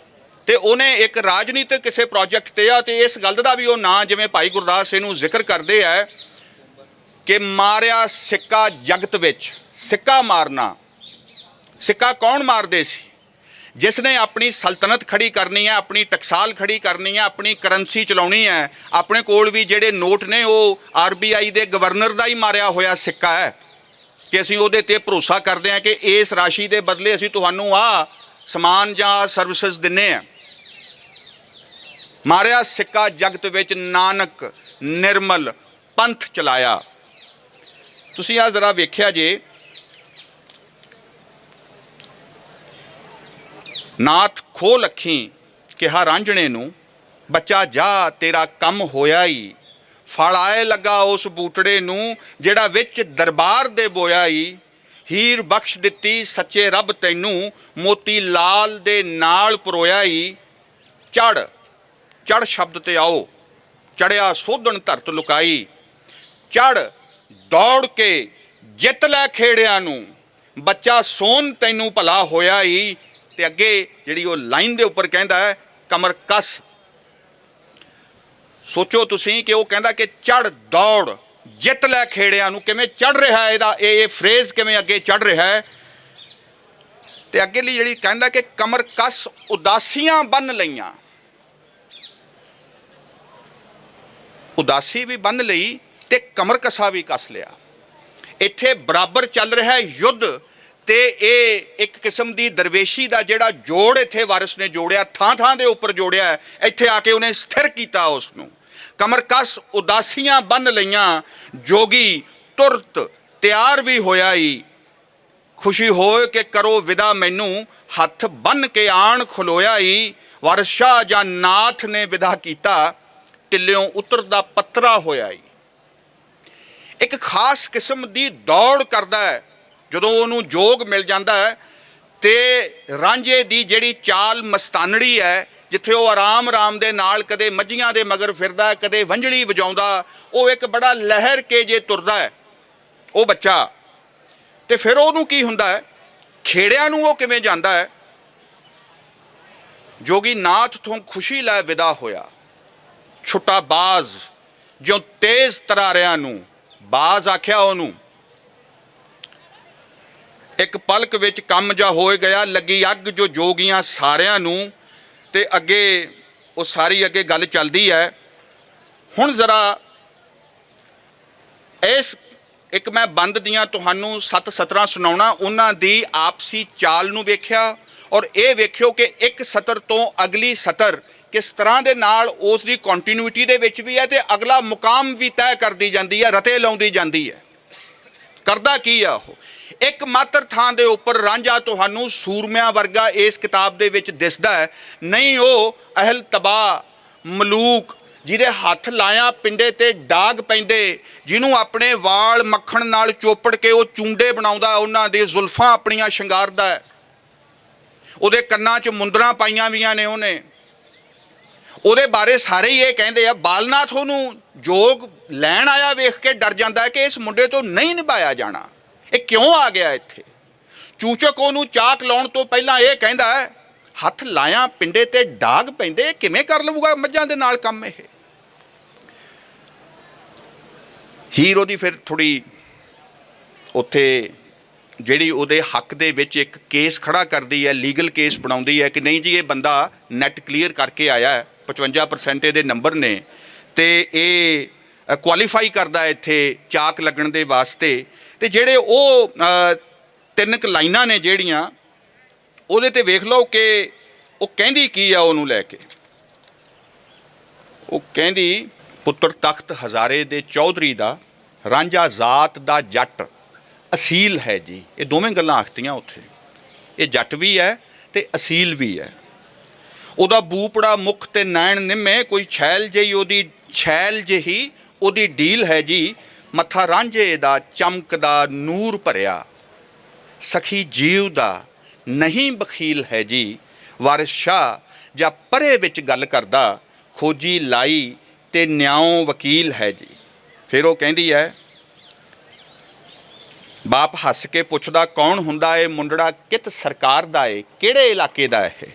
तो उन्हें एक राजनीतिक किसी प्रोजेक्ट ते आ, ते इस गल का भी वो ना जिवें भाई गुरदास इनू जिक्र करते हैं कि मारिया सिक्का जगत विच। सिक्का मारना, सिक्का कौन मारदे सी? जिसने अपनी सल्तनत खड़ी करनी है, अपनी टकसाल खड़ी करनी है, अपनी करंसी चलाउणी है। अपने कोल भी जिहड़े नोट ने वो RBI के गवर्नर का ही मारिया होया सिक्का है कि असीं उहदे ते भरोसा करते हैं कि इस राशि के बदले असीं तुहानूं आ समान जां सर्विसेज दिन्ने हैं। मारिया सिक्का जगत विच नानक निर्मल पंथ चलाया। तुसीं आ जरा वेख्या जे, नाथ खोल अखीं कहा रांझणे नूं, बच्चा जा तेरा कम होया ही, फल आए लगा उस बूटड़े नूं जिहड़ा विच दरबार दे बोया ही। हीर बख्श दित्ती सच्चे रब तैनूं, मोती लाल दे नाल परोया ही। चढ़, चढ़ शब्द ते आओ, चढ़िया सोधण धरत लुकाई। चढ़ दौड़ के जित लै खेड़िया नूं, बच्चा सोन तैनूं भला होया ही। ते अगे जिहड़ी वो लाइन दे उपर कहंदा है कमर कस। सोचो तुसीं कि वो कहंदा कि चढ़ दौड़, ਜਿੱਤ ਲੈ ਖੇੜਿਆਂ ਨੂੰ ਕਿਵੇਂ ਚੜ੍ਹ ਰਿਹਾ, ਇਹਦਾ ਇਹ ਫਰੇਜ਼ ਕਿਵੇਂ ਅੱਗੇ ਚੜ੍ਹ ਰਿਹਾ ਹੈ। ਤੇ ਅੱਗੇ ਲਈ ਜਿਹੜੀ ਕਹਿੰਦਾ ਕਿ ਕਮਰ ਕੱਸ ਉਦਾਸੀਆਂ ਬੰਨ ਲਈਆਂ, ਉਦਾਸੀ ਵੀ ਬੰਨ ਲਈ ਤੇ ਕਮਰ ਕਸਾ ਵੀ ਕੱਸ ਲਿਆ। ਇੱਥੇ ਬਰਾਬਰ ਚੱਲ ਰਿਹਾ ਯੁੱਧ ਤੇ ਇਹ ਇੱਕ ਕਿਸਮ ਦੀ ਦਰਵੇਸ਼ੀ ਦਾ ਜਿਹੜਾ ਜੋੜ ਇੱਥੇ ਵਾਰਿਸ ਨੇ ਜੋੜਿਆ, ਥਾਂ ਥਾਂ ਦੇ ਉੱਪਰ ਜੋੜਿਆ, ਇੱਥੇ ਆ ਕੇ ਉਹਨੇ ਸਥਿਰ ਕੀਤਾ ਉਸ ਨੂੰ। ਕਮਰ ਕੱਸ ਉਦਾਸੀਆਂ ਬੰਨ ਲਈਆਂ, ਜੋਗੀ ਤੁਰਤ ਤਿਆਰ ਵੀ ਹੋਇਆ ਈ, ਖੁਸ਼ੀ ਹੋਏ ਕਿ ਕਰੋ ਵਿਦਾ ਮੈਨੂੰ, ਹੱਥ ਬੰਨ ਕੇ ਆਣ ਖਲੋਇਆ ਈ। ਵਾਰਿਸ ਸ਼ਾਹ ਜਾਂ ਨਾਥ ਨੇ ਵਿਦਾ ਕੀਤਾ, ਟਿੱਲਿਓਂ ਉਤਰਦਾ ਪੱਤਰਾ ਹੋਇਆ ਈ। ਇੱਕ ਖਾਸ ਕਿਸਮ ਦੀ ਦੌੜ ਕਰਦਾ ਹੈ ਜਦੋਂ ਉਹਨੂੰ ਜੋਗ ਮਿਲ ਜਾਂਦਾ ਹੈ। ਤੇ ਰਾਂਝੇ ਦੀ ਜਿਹੜੀ ਚਾਲ ਮਸਤਾਨੜੀ ਹੈ, ਜਿੱਥੇ ਉਹ ਆਰਾਮ ਆਰਾਮ ਦੇ ਨਾਲ ਕਦੇ ਮੱਝੀਆਂ ਦੇ ਮਗਰ ਫਿਰਦਾ, ਕਦੇ ਵੰਝੜੀ ਵਜਾਉਂਦਾ, ਉਹ ਇੱਕ ਬੜਾ ਲਹਿਰ ਕੇ ਜੇ ਤੁਰਦਾ ਹੈ ਉਹ ਬੱਚਾ। ਤੇ ਫਿਰ ਉਹਨੂੰ ਕੀ ਹੁੰਦਾ ਹੈ, ਖੇੜਿਆਂ ਨੂੰ ਉਹ ਕਿਵੇਂ ਜਾਂਦਾ ਹੈ। ਜੋਗੀ ਨਾਥ ਤੋਂ ਖੁਸ਼ੀ ਲੈ ਵਿਦਾ ਹੋਇਆ, ਛੁੱਟਾ ਬਾਜ਼ ਜਿਉਂ ਤੇਜ਼ ਤਰਾਰਿਆਂ ਨੂੰ, ਬਾਜ਼ ਆਖਿਆ ਉਹਨੂੰ। ਇੱਕ ਪਲਕ ਵਿੱਚ ਕੰਮ ਜਾ ਹੋਏ ਗਿਆ, ਲੱਗੀ ਅੱਗ ਜੋ ਜੋਗੀਆਂ ਸਾਰਿਆਂ ਨੂੰ। ਤੇ ਅੱਗੇ ਉਹ ਸਾਰੀ ਅੱਗੇ ਗੱਲ ਚੱਲਦੀ ਹੈ। ਹੁਣ ਜ਼ਰਾ ਇਸ ਇੱਕ ਮੈਂ ਬੰਦ ਦੀਆਂ ਤੁਹਾਨੂੰ 7 ਸਤਰਾਂ ਸੁਣਾਉਣਾ, ਉਹਨਾਂ ਦੀ ਆਪਸੀ ਚਾਲ ਨੂੰ ਵੇਖਿਆ ਔਰ ਇਹ ਵੇਖਿਓ ਕਿ ਇੱਕ ਸਤਰ ਤੋਂ ਅਗਲੀ ਸਤਰ ਕਿਸ ਤਰ੍ਹਾਂ ਦੇ ਨਾਲ ਉਸ ਦੀ ਕੰਟੀਨਿਊਟੀ ਦੇ ਵਿੱਚ ਵੀ ਹੈ ਤੇ ਅਗਲਾ ਮੁਕਾਮ ਵੀ ਤੈਅ ਕਰਦੀ ਜਾਂਦੀ ਹੈ, ਰਤੇ ਲਾਉਂਦੀ ਜਾਂਦੀ ਹੈ। ਕਰਦਾ ਕੀ ਆ ਉਹ, ਇੱਕ ਮਾਤਰ ਥਾਂ ਦੇ ਉੱਪਰ ਰਾਂਝਾ ਤੁਹਾਨੂੰ ਸੂਰਮਿਆਂ ਵਰਗਾ ਇਸ ਕਿਤਾਬ ਦੇ ਵਿੱਚ ਦਿਸਦਾ ਹੈ। ਨਹੀਂ ਉਹ ਅਹਿਲ ਤਬਾਹ ਮਲੂਕ ਜਿਹਦੇ ਹੱਥ ਲਾਇਆ ਪਿੰਡੇ ਤੇ ਡਾਗ ਪੈਂਦੇ, ਜਿਹਨੂੰ ਆਪਣੇ ਵਾਲ ਮੱਖਣ ਨਾਲ ਚੋਪੜ ਕੇ ਉਹ ਚੁੰਡੇ ਬਣਾਉਂਦਾ, ਉਹਨਾਂ ਦੇ ਜ਼ੁਲਫਾਂ ਆਪਣੀਆਂ ਸ਼ਿੰਗਾਰਦਾ ਹੈ, ਉਹਦੇ ਕੰਨਾਂ 'ਚ ਮੁੰਦਰਾਂ ਪਾਈਆਂ ਵੀਆਂ ਨੇ ਉਹਨੇ। ਉਹਦੇ ਬਾਰੇ ਸਾਰੇ ਹੀ ਇਹ ਕਹਿੰਦੇ ਆ। ਬਾਲਨਾਥ ਉਹਨੂੰ ਜੋਗ ਲੈਣ ਆਇਆ ਵੇਖ ਕੇ ਡਰ ਜਾਂਦਾ ਹੈ ਕਿ ਇਸ ਮੁੰਡੇ ਤੋਂ ਨਹੀਂ ਨਿਭਾਇਆ ਜਾਣਾ, ਇਹ ਕਿਉਂ ਆ ਗਿਆ ਇੱਥੇ। ਚੂਚਕ ਉਹਨੂੰ ਚਾਕ ਲਾਉਣ ਤੋਂ ਪਹਿਲਾਂ ਇਹ ਕਹਿੰਦਾ ਹੈ, ਹੱਥ ਲਾਇਆ ਪਿੰਡੇ ਤੇ ਡਾਗ ਪੈਂਦੇ, ਕਿਵੇਂ ਕਰ ਲਊਗਾ ਮੱਝਾਂ ਦੇ ਨਾਲ ਕੰਮ ਇਹ। ਹੀਰ ਉਹਦੀ ਫਿਰ ਥੋੜ੍ਹੀ ਉੱਥੇ ਜਿਹੜੀ ਉਹਦੇ ਹੱਕ ਦੇ ਵਿੱਚ ਇੱਕ ਕੇਸ ਖੜਾ ਕਰਦੀ ਹੈ, ਲੀਗਲ ਕੇਸ ਬਣਾਉਂਦੀ ਹੈ ਕਿ ਨਹੀਂ ਜੀ ਇਹ ਬੰਦਾ ਨੈਟ ਕਲੀਅਰ ਕਰਕੇ ਆਇਆ ਹੈ, 55% ਇਹਦੇ ਨੰਬਰ ਨੇ ਤੇ ਇਹ ਕੁਆਲੀਫਾਈ ਕਰਦਾ ਇੱਥੇ ਚਾਕ ਲੱਗਣ ਦੇ ਵਾਸਤੇ। ਤੇ ਜਿਹੜੇ ਉਹ 3 ਕੁ ਲਾਈਨਾਂ ਨੇ ਜਿਹੜੀਆਂ ਉਹਦੇ ਤੇ ਵੇਖ ਲਓ ਕਿ ਉਹ ਕਹਿੰਦੀ ਕੀ ਆ ਉਹਨੂੰ ਲੈ ਕੇ। ਉਹ ਕਹਿੰਦੀ, ਪੁੱਤਰ ਤਖਤ ਹਜ਼ਾਰੇ ਦੇ ਚੌਧਰੀ ਦਾ, ਰਾਂਝਾ ਜ਼ਾਤ ਦਾ ਜੱਟ ਅਸੀਲ ਹੈ ਜੀ। ਇਹ ਦੋਵੇਂ ਗੱਲਾਂ ਆਖਤੀਆਂ ਉੱਥੇ, ਇਹ ਜੱਟ ਵੀ ਹੈ ਤੇ ਅਸੀਲ ਵੀ ਹੈ। ਉਹਦਾ ਬੂਪੜਾ ਮੁੱਖ ਤੇ ਨੈਣ ਨਿੰਮੇ, ਕੋਈ ਛੈਲ ਜਿਹੀ ਉਹਦੀ ਛੈਲ ਜਿਹੀ ਉਹਦੀ ਡੀਲ ਹੈ ਜੀ। ਮੱਥਾ ਰਾਂਝੇ ਦਾ ਚਮਕਦਾ ਨੂਰ ਭਰਿਆ, ਸਖੀ ਜੀਵ ਦਾ ਨਹੀਂ ਬਖੀਲ ਹੈ ਜੀ। ਵਾਰਿਸ ਸ਼ਾਹ ਜਾਂ ਪਰੇ ਵਿੱਚ ਗੱਲ ਕਰਦਾ, ਖੋਜੀ ਲਾਈ ਤੇ ਨਿਆਉ ਵਕੀਲ ਹੈ ਜੀ। ਫਿਰ ਉਹ ਕਹਿੰਦੀ ਹੈ, ਬਾਪ ਹੱਸ ਕੇ ਪੁੱਛਦਾ, ਕੌਣ ਹੁੰਦਾ ਇਹ ਮੁੰਡੜਾ, ਕਿਤ ਸਰਕਾਰ ਦਾ ਏ, ਕਿਹੜੇ ਇਲਾਕੇ ਦਾ ਇਹ।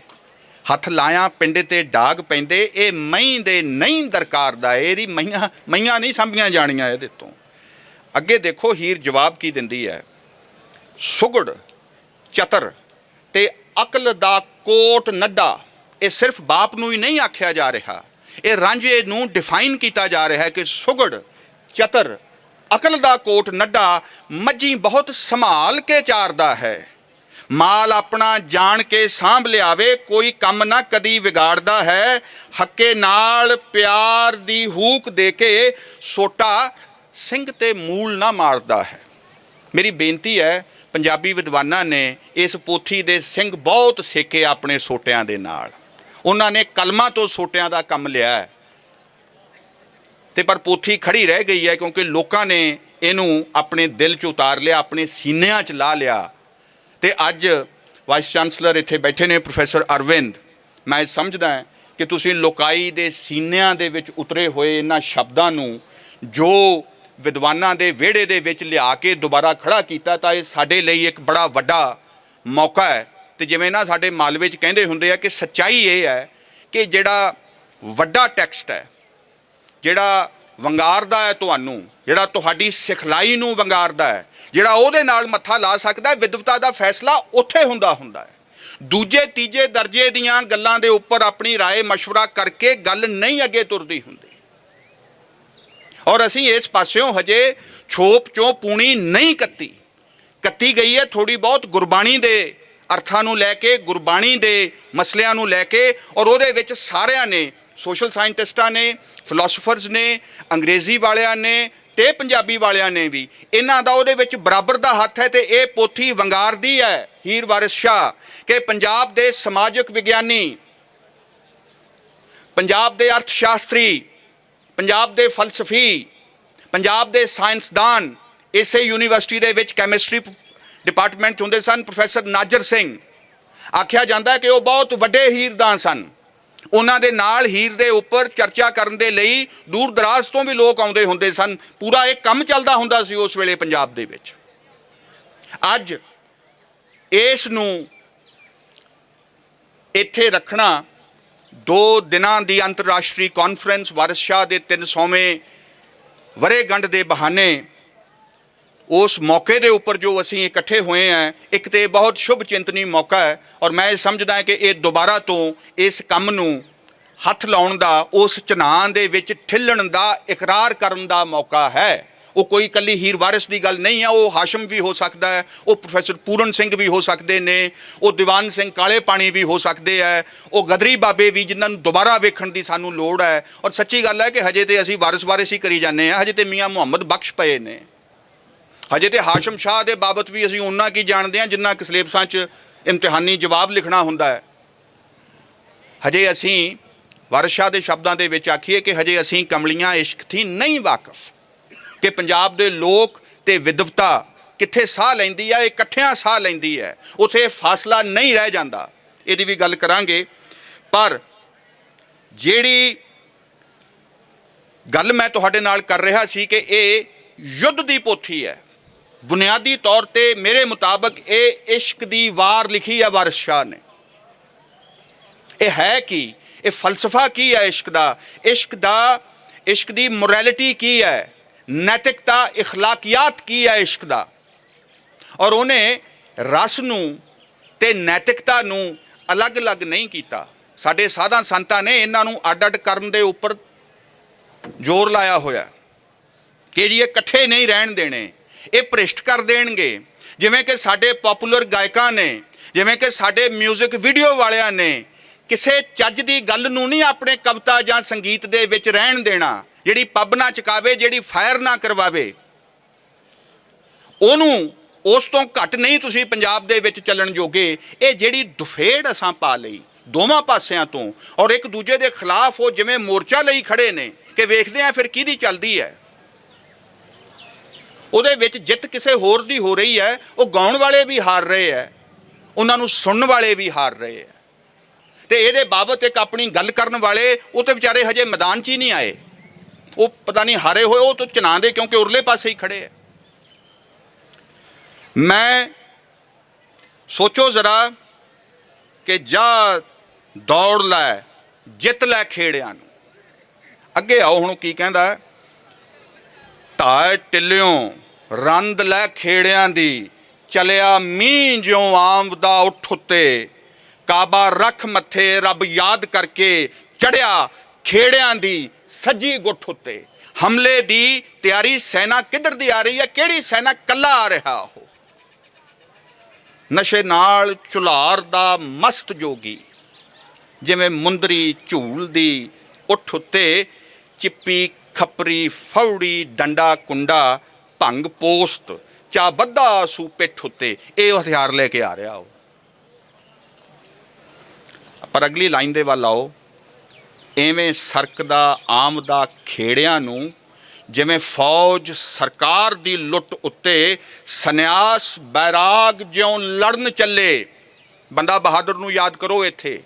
ਹੱਥ ਲਾਇਆ ਪਿੰਡੇ ਤੇ ਡਾਗ ਪੈਂਦੇ, ਇਹ ਮਹੀਂ ਦੇ ਨਹੀਂ ਦਰਕਾਰ ਦਾ ਏ। ਇਹਦੀ ਮਈਆਂ ਨਹੀਂ ਸਾਂਭੀਆਂ ਜਾਣੀਆਂ ਇਹਦੇ ਤੋਂ। ਅੱਗੇ ਦੇਖੋ ਹੀਰ ਜਵਾਬ ਕੀ ਦਿੰਦੀ ਹੈ, ਸੁਗੜ ਚਤਰ ਤੇ ਅਕਲ ਦਾ ਕੋਟ ਨੱਡਾ। ਇਹ ਸਿਰਫ ਬਾਪ ਨੂੰ ਹੀ ਨਹੀਂ ਆਖਿਆ ਜਾ ਰਿਹਾ, ਇਹ ਰਾਂਝੇ ਨੂੰ ਡਿਫਾਈਨ ਕੀਤਾ ਜਾ ਰਿਹਾ ਹੈ ਕਿ ਸੁਗੜ ਚਤਰ ਅਕਲ ਦਾ ਕੋਟ ਨੱਡਾ, ਮੱਝੀ ਬਹੁਤ ਸੰਭਾਲ ਕੇ ਚਾਰਦਾ ਹੈ। ਮਾਲ ਆਪਣਾ ਜਾਣ ਕੇ ਸਾਂਭ ਲਿਆਵੇ, ਕੋਈ ਕੰਮ ਨਾ ਕਦੀ ਵਿਗਾੜਦਾ ਹੈ। ਹੱਕੇ ਨਾਲ ਪਿਆਰ ਦੀ ਹੂਕ ਦੇ ਕੇ, ਸੋਟਾ ਸਿੰਘ ਤੇ ਮੂਲ ਨਾ ਮਾਰਦਾ ਹੈ। ਮੇਰੀ ਬੇਨਤੀ ਹੈ, ਪੰਜਾਬੀ ਵਿਦਵਾਨਾਂ ਨੇ ਇਸ ਪੋਥੀ ਦੇ ਸਿੰਘ ਬਹੁਤ ਸੇਕੇ ਆਪਣੇ ਸੋਟਿਆਂ ਦੇ ਨਾਲ। ਉਹਨਾਂ ਨੇ ਕਲਮਾਂ ਤੋਂ ਸੋਟਿਆਂ ਦਾ ਕੰਮ ਲਿਆ ਹੈ ਤੇ ਪਰ ਪੋਥੀ ਖੜੀ ਰਹਿ ਗਈ ਹੈ ਕਿਉਂਕਿ ਲੋਕਾਂ ਨੇ ਇਹਨੂੰ ਆਪਣੇ ਦਿਲ 'ਚ ਉਤਾਰ ਲਿਆ, ਆਪਣੇ ਸੀਨਿਆਂ 'ਚ ਲਾ ਲਿਆ। ਤੇ ਅੱਜ ਵਾਈਸ ਚਾਂਸਲਰ ਇੱਥੇ ਬੈਠੇ ਨੇ ਪ੍ਰੋਫੈਸਰ ਅਰਵਿੰਦ, ਮੈਂ ਸਮਝਦਾ ਕਿ ਤੁਸੀਂ ਲੋਕਾਈ ਦੇ ਸੀਨਿਆਂ ਦੇ ਵਿੱਚ ਉਤਰੇ ਹੋਏ ਇਹਨਾਂ ਸ਼ਬਦਾਂ ਨੂੰ ਜੋ ਵਿਦਵਾਨਾਂ ਦੇ ਵਿਹੜੇ ਦੇ ਵਿੱਚ ਲਿਆ ਕੇ ਦੁਬਾਰਾ ਖੜਾ ਕੀਤਾ, ਤਾਂ ਇਹ ਸਾਡੇ ਲਈ ਇੱਕ ਬੜਾ ਵੱਡਾ ਮੌਕਾ ਹੈ। ਤੇ ਜਿਵੇਂ ਨਾ ਸਾਡੇ ਮਾਲਵੇ 'ਚ ਕਹਿੰਦੇ ਹੁੰਦੇ ਆ ਕਿ ਸੱਚਾਈ ਇਹ ਹੈ ਕਿ ਜਿਹੜਾ ਵੱਡਾ ਟੈਕਸਟ ਹੈ, ਜਿਹੜਾ ਵੰਗਾਰਦਾ ਹੈ ਤੁਹਾਨੂੰ, ਜਿਹੜਾ ਤੁਹਾਡੀ ਸਿਖਲਾਈ ਨੂੰ ਵੰਗਾਰਦਾ ਹੈ, ਜਿਹੜਾ ਉਹਦੇ ਨਾਲ ਮੱਥਾ ਲਾ ਸਕਦਾ ਹੈ, ਵਿਦਵਤਾ ਦਾ ਫੈਸਲਾ ਉੱਥੇ ਹੁੰਦਾ ਹੈ। ਦੂਜੇ ਤੀਜੇ ਦਰਜੇ ਦੀਆਂ ਗੱਲਾਂ ਦੇ ਉੱਪਰ ਆਪਣੀ ਰਾਏ ਮਸ਼ਵਰਾ ਕਰਕੇ ਗੱਲ ਨਹੀਂ ਅੱਗੇ ਤੁਰਦੀ ਹੁੰਦੀ। ਔਰ ਅਸੀਂ ਇਸ ਪਾਸਿਓਂ ਹਜੇ ਛੋਪ ਚੋਂ ਪੂਣੀ ਨਹੀਂ ਕੱਤੀ ਗਈ ਹੈ। ਥੋੜੀ ਬਹੁਤ ਗੁਰਬਾਣੀ ਦੇ ਅਰਥਾਂ ਨੂੰ ਲੈ ਕੇ, ਗੁਰਬਾਣੀ ਦੇ ਮਸਲਿਆਂ ਨੂੰ ਲੈ ਕੇ, ਔਰ ਉਹਦੇ ਵਿੱਚ ਸਾਰਿਆਂ ਨੇ, ਸੋਸ਼ਲ ਸਾਇੰਟਿਸਟਾਂ ਨੇ, ਫਿਲਾਸਫਰਸ ਨੇ, ਅੰਗਰੇਜ਼ੀ ਵਾਲਿਆਂ ਨੇ ਤੇ ਪੰਜਾਬੀ ਵਾਲਿਆਂ ਨੇ ਵੀ, ਇਹਨਾਂ ਦਾ ਉਹਦੇ ਵਿੱਚ ਬਰਾਬਰ ਦਾ ਹੱਥ ਹੈ। ਤੇ ਇਹ ਪੋਥੀ ਵੰਗਾਰਦੀ ਹੈ ਹੀਰ ਵਾਰਿਸ ਸ਼ਾਹ ਕਿ ਪੰਜਾਬ ਦੇ ਸਮਾਜਿਕ ਵਿਗਿਆਨੀ, ਪੰਜਾਬ ਦੇ ਅਰਥ ਸ਼ਾਸਤਰੀ, ਪੰਜਾਬ ਦੇ ਫਲਸਫੀ, ਪੰਜਾਬ ਦੇ ਸਾਇੰਸਦਾਨ, ਇਸੇ ਯੂਨੀਵਰਸਿਟੀ ਦੇ ਵਿੱਚ ਕੈਮਿਸਟਰੀ ਡਿਪਾਰਟਮੈਂਟ 'ਚ ਹੁੰਦੇ ਸਨ ਪ੍ਰੋਫੈਸਰ ਨਾਜਰ ਸਿੰਘ। ਆਖਿਆ ਜਾਂਦਾ ਹੈ ਕਿ ਉਹ ਬਹੁਤ ਵੱਡੇ ਹੀਰਦਾਨ ਸਨ। ਉਹਨਾਂ ਦੇ ਨਾਲ ਹੀਰ ਦੇ ਉੱਪਰ ਚਰਚਾ ਕਰਨ ਦੇ ਲਈ ਦੂਰ ਦਰਾਜ਼ ਤੋਂ ਵੀ ਲੋਕ ਆਉਂਦੇ ਹੁੰਦੇ ਸਨ। ਪੂਰਾ ਇਹ ਕੰਮ ਚੱਲਦਾ ਹੁੰਦਾ ਸੀ ਉਸ ਵੇਲੇ ਪੰਜਾਬ ਦੇ ਵਿੱਚ। ਅੱਜ ਇਸ ਨੂੰ ਇੱਥੇ ਰੱਖਣਾ, 2 ਦਿਨਾਂ ਦੀ ਅੰਤਰਰਾਸ਼ਟਰੀ ਕਾਨਫਰੰਸ ਵਾਰਿਸ ਸ਼ਾਹ ਦੇ 300ਵੇਂ ਵਰ੍ਹੇਗੰਢ ਦੇ ਬਹਾਨੇ, ਉਸ ਮੌਕੇ ਦੇ ਉੱਪਰ ਜੋ ਅਸੀਂ ਇਕੱਠੇ ਹੋਏ ਹਾਂ, ਇੱਕ ਤੇ ਬਹੁਤ ਸ਼ੁਭ ਚਿੰਤਨੀ ਮੌਕਾ ਹੈ। ਔਰ ਮੈਂ ਇਹ ਸਮਝਦਾ ਕਿ ਇਹ ਦੁਬਾਰਾ ਤੋਂ ਇਸ ਕੰਮ ਨੂੰ ਹੱਥ ਲਾਉਣ ਦਾ, ਉਸ ਚਨਾਨ ਦੇ ਵਿੱਚ ਠਿੱਲਣ ਦਾ, ਇਕਰਾਰ ਕਰਨ ਦਾ ਮੌਕਾ ਹੈ। ਉਹ ਕੋਈ ਇਕੱਲੀ ਹੀਰ ਵਾਰਿਸ ਦੀ ਗੱਲ ਨਹੀਂ ਹੈ। ਉਹ ਹਾਸ਼ਮ ਵੀ ਹੋ ਸਕਦਾ ਹੈ, ਉਹ ਪ੍ਰੋਫੈਸਰ ਪੂਰਨ ਸਿੰਘ ਵੀ ਹੋ ਸਕਦੇ ਨੇ, ਉਹ ਦੀਵਾਨ ਸਿੰਘ ਕਾਲੇ ਪਾਣੀ ਵੀ ਹੋ ਸਕਦੇ ਹੈ, ਉਹ ਗਦਰੀ ਬਾਬੇ ਵੀ, ਜਿਨ੍ਹਾਂ ਨੂੰ ਦੁਬਾਰਾ ਵੇਖਣ ਦੀ ਸਾਨੂੰ ਲੋੜ ਹੈ। ਔਰ ਸੱਚੀ ਗੱਲ ਹੈ ਕਿ ਹਜੇ ਤੇ ਅਸੀਂ ਵਾਰਿਸ ਹੀ ਕਰੀ ਜਾਂਦੇ ਹਾਂ। ਹਜੇ ਤੇ ਮੀਆਂ ਮੁਹੰਮਦ ਬਖਸ਼ ਪਏ ਨੇ। ਹਜੇ ਤੇ ਹਾਸ਼ਮ ਸ਼ਾਹ ਦੇ ਬਾਬਤ ਵੀ ਅਸੀਂ ਉਹਨਾਂ ਕੀ ਜਾਣਦੇ ਹਾਂ ਜਿੰਨਾ ਕਿ ਸਿਲੇਬਸਾਂ 'ਚ ਇਮਤਿਹਾਨੀ ਜਵਾਬ ਲਿਖਣਾ ਹੁੰਦਾ ਹੈ। ਹਜੇ ਅਸੀਂ ਵਾਰਿਸ ਸ਼ਾਹ ਦੇ ਸ਼ਬਦਾਂ ਦੇ ਵਿੱਚ ਆਖੀਏ ਕਿ ਹਜੇ ਅਸੀਂ ਕਮਲੀਆਂ ਇਸ਼ਕ ਥੀ ਨਹੀਂ ਵਾਕਫ, ਕਿ ਪੰਜਾਬ ਦੇ ਲੋਕ ਤੇ ਵਿਦਵਤਾ ਕਿੱਥੇ ਸਾਹ ਲੈਂਦੀ ਹੈ, ਇਕੱਠਿਆਂ ਸਾਹ ਲੈਂਦੀ ਹੈ, ਉੱਥੇ ਫਾਸਲਾ ਨਹੀਂ ਰਹਿ ਜਾਂਦਾ। ਇਹਦੀ ਵੀ ਗੱਲ ਕਰਾਂਗੇ। ਪਰ ਜਿਹੜੀ ਗੱਲ ਮੈਂ ਤੁਹਾਡੇ ਨਾਲ ਕਰ ਰਿਹਾ ਸੀ ਕਿ ਇਹ ਯੁੱਧ ਦੀ ਪੋਥੀ ਹੈ। ਬੁਨਿਆਦੀ ਤੌਰ ਤੇ ਮੇਰੇ ਮੁਤਾਬਕ ਇਹ ਇਸ਼ਕ ਦੀ ਵਾਰ ਲਿਖੀ ਹੈ ਵਾਰਿਸ ਸ਼ਾਹ ਨੇ। ਇਹ ਹੈ ਕੀ, ਇਹ ਫਲਸਫਾ ਕੀ ਹੈ ਇਸ਼ਕ ਦਾ, ਇਸ਼ਕ ਦੀ ਮੋਰੈਲਿਟੀ ਕੀ ਹੈ, ਨੈਤਿਕਤਾ, ਇਖਲਾਕੀਆਤ ਕੀ ਹੈ ਇਸ਼ਕ ਦਾ। ਔਰ ਉਹਨੇ ਰਸ ਨੂੰ ਤੇ ਨੈਤਿਕਤਾ ਨੂੰ ਅਲੱਗ-ਅਲੱਗ ਨਹੀਂ ਕੀਤਾ। ਸਾਡੇ ਸਾਧਾਂ ਸੰਤਾਂ ਨੇ ਇਹਨਾਂ ਨੂੰ ਅੱਡ-ਅੱਡ ਕਰਨ ਦੇ ਉੱਪਰ ਜ਼ੋਰ ਲਾਇਆ ਹੋਇਆ ਕਿ ਜੀ ਇਹ ਇਕੱਠੇ ਨਹੀਂ ਰਹਿਣ ਦੇਣੇ, ਇਹ ਭ੍ਰਿਸ਼ਟ ਕਰ ਦੇਣਗੇ। ਜਿਵੇਂ ਕਿ ਸਾਡੇ ਪੋਪੂਲਰ ਗਾਇਕਾਂ ਨੇ, ਜਿਵੇਂ ਕਿ ਸਾਡੇ ਮਿਊਜ਼ਿਕ ਵੀਡੀਓ ਵਾਲਿਆਂ ਨੇ ਕਿਸੇ ਚੱਜ ਦੀ ਗੱਲ ਨੂੰ ਨਹੀਂ ਆਪਣੇ ਕਵਿਤਾ ਜਾਂ ਸੰਗੀਤ ਦੇ ਵਿੱਚ ਰਹਿਣ ਦੇਣਾ। ਜਿਹੜੀ ਪੱਬ ਨਾ ਚਕਾਵੇ, ਜਿਹੜੀ ਫਾਇਰ ਨਾ ਕਰਵਾਵੇ, ਉਹਨੂੰ ਉਸ ਤੋਂ ਘੱਟ ਨਹੀਂ ਤੁਸੀਂ ਪੰਜਾਬ ਦੇ ਵਿੱਚ ਚੱਲਣ ਜੋਗੇ। ਇਹ ਜਿਹੜੀ ਦੁਫੇੜ ਅਸਾਂ ਪਾ ਲਈ ਦੋਵਾਂ ਪਾਸਿਆਂ ਤੋਂ, ਔਰ ਇੱਕ ਦੂਜੇ ਦੇ ਖਿਲਾਫ ਉਹ ਜਿਵੇਂ ਮੋਰਚਾ ਲਈ ਖੜੇ ਨੇ ਕਿ ਵੇਖਦੇ ਆ ਫਿਰ ਕਿਹਦੀ ਚੱਲਦੀ ਹੈ। ਉਹਦੇ ਵਿੱਚ ਜਿੱਤ ਕਿਸੇ ਹੋਰ ਦੀ ਹੋ ਰਹੀ ਹੈ। ਉਹ ਗਾਉਣ ਵਾਲੇ ਵੀ ਹਾਰ ਰਹੇ ਹੈ, ਉਹਨਾਂ ਨੂੰ ਸੁਣਨ ਵਾਲੇ ਵੀ ਹਾਰ ਰਹੇ ਹੈ। ਤੇ ਇਹਦੇ ਬਾਬਤ ਇੱਕ ਆਪਣੀ ਗੱਲ ਕਰਨ ਵਾਲੇ, ਉਹ ਤੇ ਵਿਚਾਰੇ ਹਜੇ ਮੈਦਾਨ 'ਚ ਹੀ ਨਹੀਂ ਆਏ। ਉਹ ਪਤਾ ਨਹੀਂ ਹਾਰੇ ਹੋਏ, ਉਹ ਤਾਂ ਚਨਾਨ ਦੇ ਕਿਉਂਕਿ ਉਰਲੇ ਪਾਸੇ ਹੀ ਖੜੇ ਹੈ। ਮੈਂ ਸੋਚੋ ਜ਼ਰਾ ਕਿ ਜਾ ਦੌੜ ਲੈ, ਜਿੱਤ ਲੈ ਖੇੜਿਆਂ ਨੂੰ। ਅੱਗੇ ਆਓ ਹੁਣ ਕੀ ਕਹਿੰਦਾ, ਧਾਏ ਟਿੱਲਿਓਂ ਰੰਦ ਲੈ ਖੇੜਿਆਂ ਦੀ, ਚਲਿਆ ਮੀਂਹ ਜਿਉਂ ਆਮਦਾ ਉੱਠ ਉੱਤੇ, ਕਾਬਾ ਰੱਖ ਮੱਥੇ ਰੱਬ ਯਾਦ ਕਰਕੇ, ਚੜਿਆ ਖੇੜਿਆਂ ਦੀ ਸੱਜੀ ਗੁੱਠ ਉੱਤੇ। ਹਮਲੇ ਦੀ ਤਿਆਰੀ ਸੈਨਾ ਕਿੱਧਰ ਦੀ ਆ ਰਹੀ ਹੈ, ਕਿਹੜੀ ਸੈਨਾ? ਕੱਲਾ ਆ ਰਿਹਾ ਉਹ, ਨਸ਼ੇ ਨਾਲ ਝੁਲਾਰ ਦਾ ਮਸਤ ਜੋਗੀ, ਜਿਵੇਂ ਮੁੰਦਰੀ ਝੂਲਦੀ ਉੱਠ ਉੱਤੇ, ਚਿੱਪੀ ਖੱਪਰੀ ਫੌੜੀ ਡੰਡਾ ਕੁੰਡਾ, ਭੰਗ ਪੋਸਤ ਚਾ ਬੱਧਾ ਸੂ ਪਿੱਠ ਉੱਤੇ। ਇਹ ਹਥਿਆਰ ਲੈ ਕੇ ਆ ਰਿਹਾ ਉਹ। ਪਰ ਅਗਲੀ ਲਾਈਨ ਦੇ ਵੱਲ ਆਓ, ਐਵੇਂ ਸਰਕਦਾ ਆਮਦਾ ਖੇੜਿਆਂ ਨੂੰ, ਜਿਵੇਂ ਫੌਜ ਸਰਕਾਰ ਦੀ ਲੁੱਟ ਉੱਤੇ, ਸੰਨਿਆਸ ਬੈਰਾਗ ਜਿਉਂ ਲੜਨ ਚੱਲੇ। ਬੰਦਾ ਬਹਾਦਰ ਨੂੰ ਯਾਦ ਕਰੋ। ਇੱਥੇ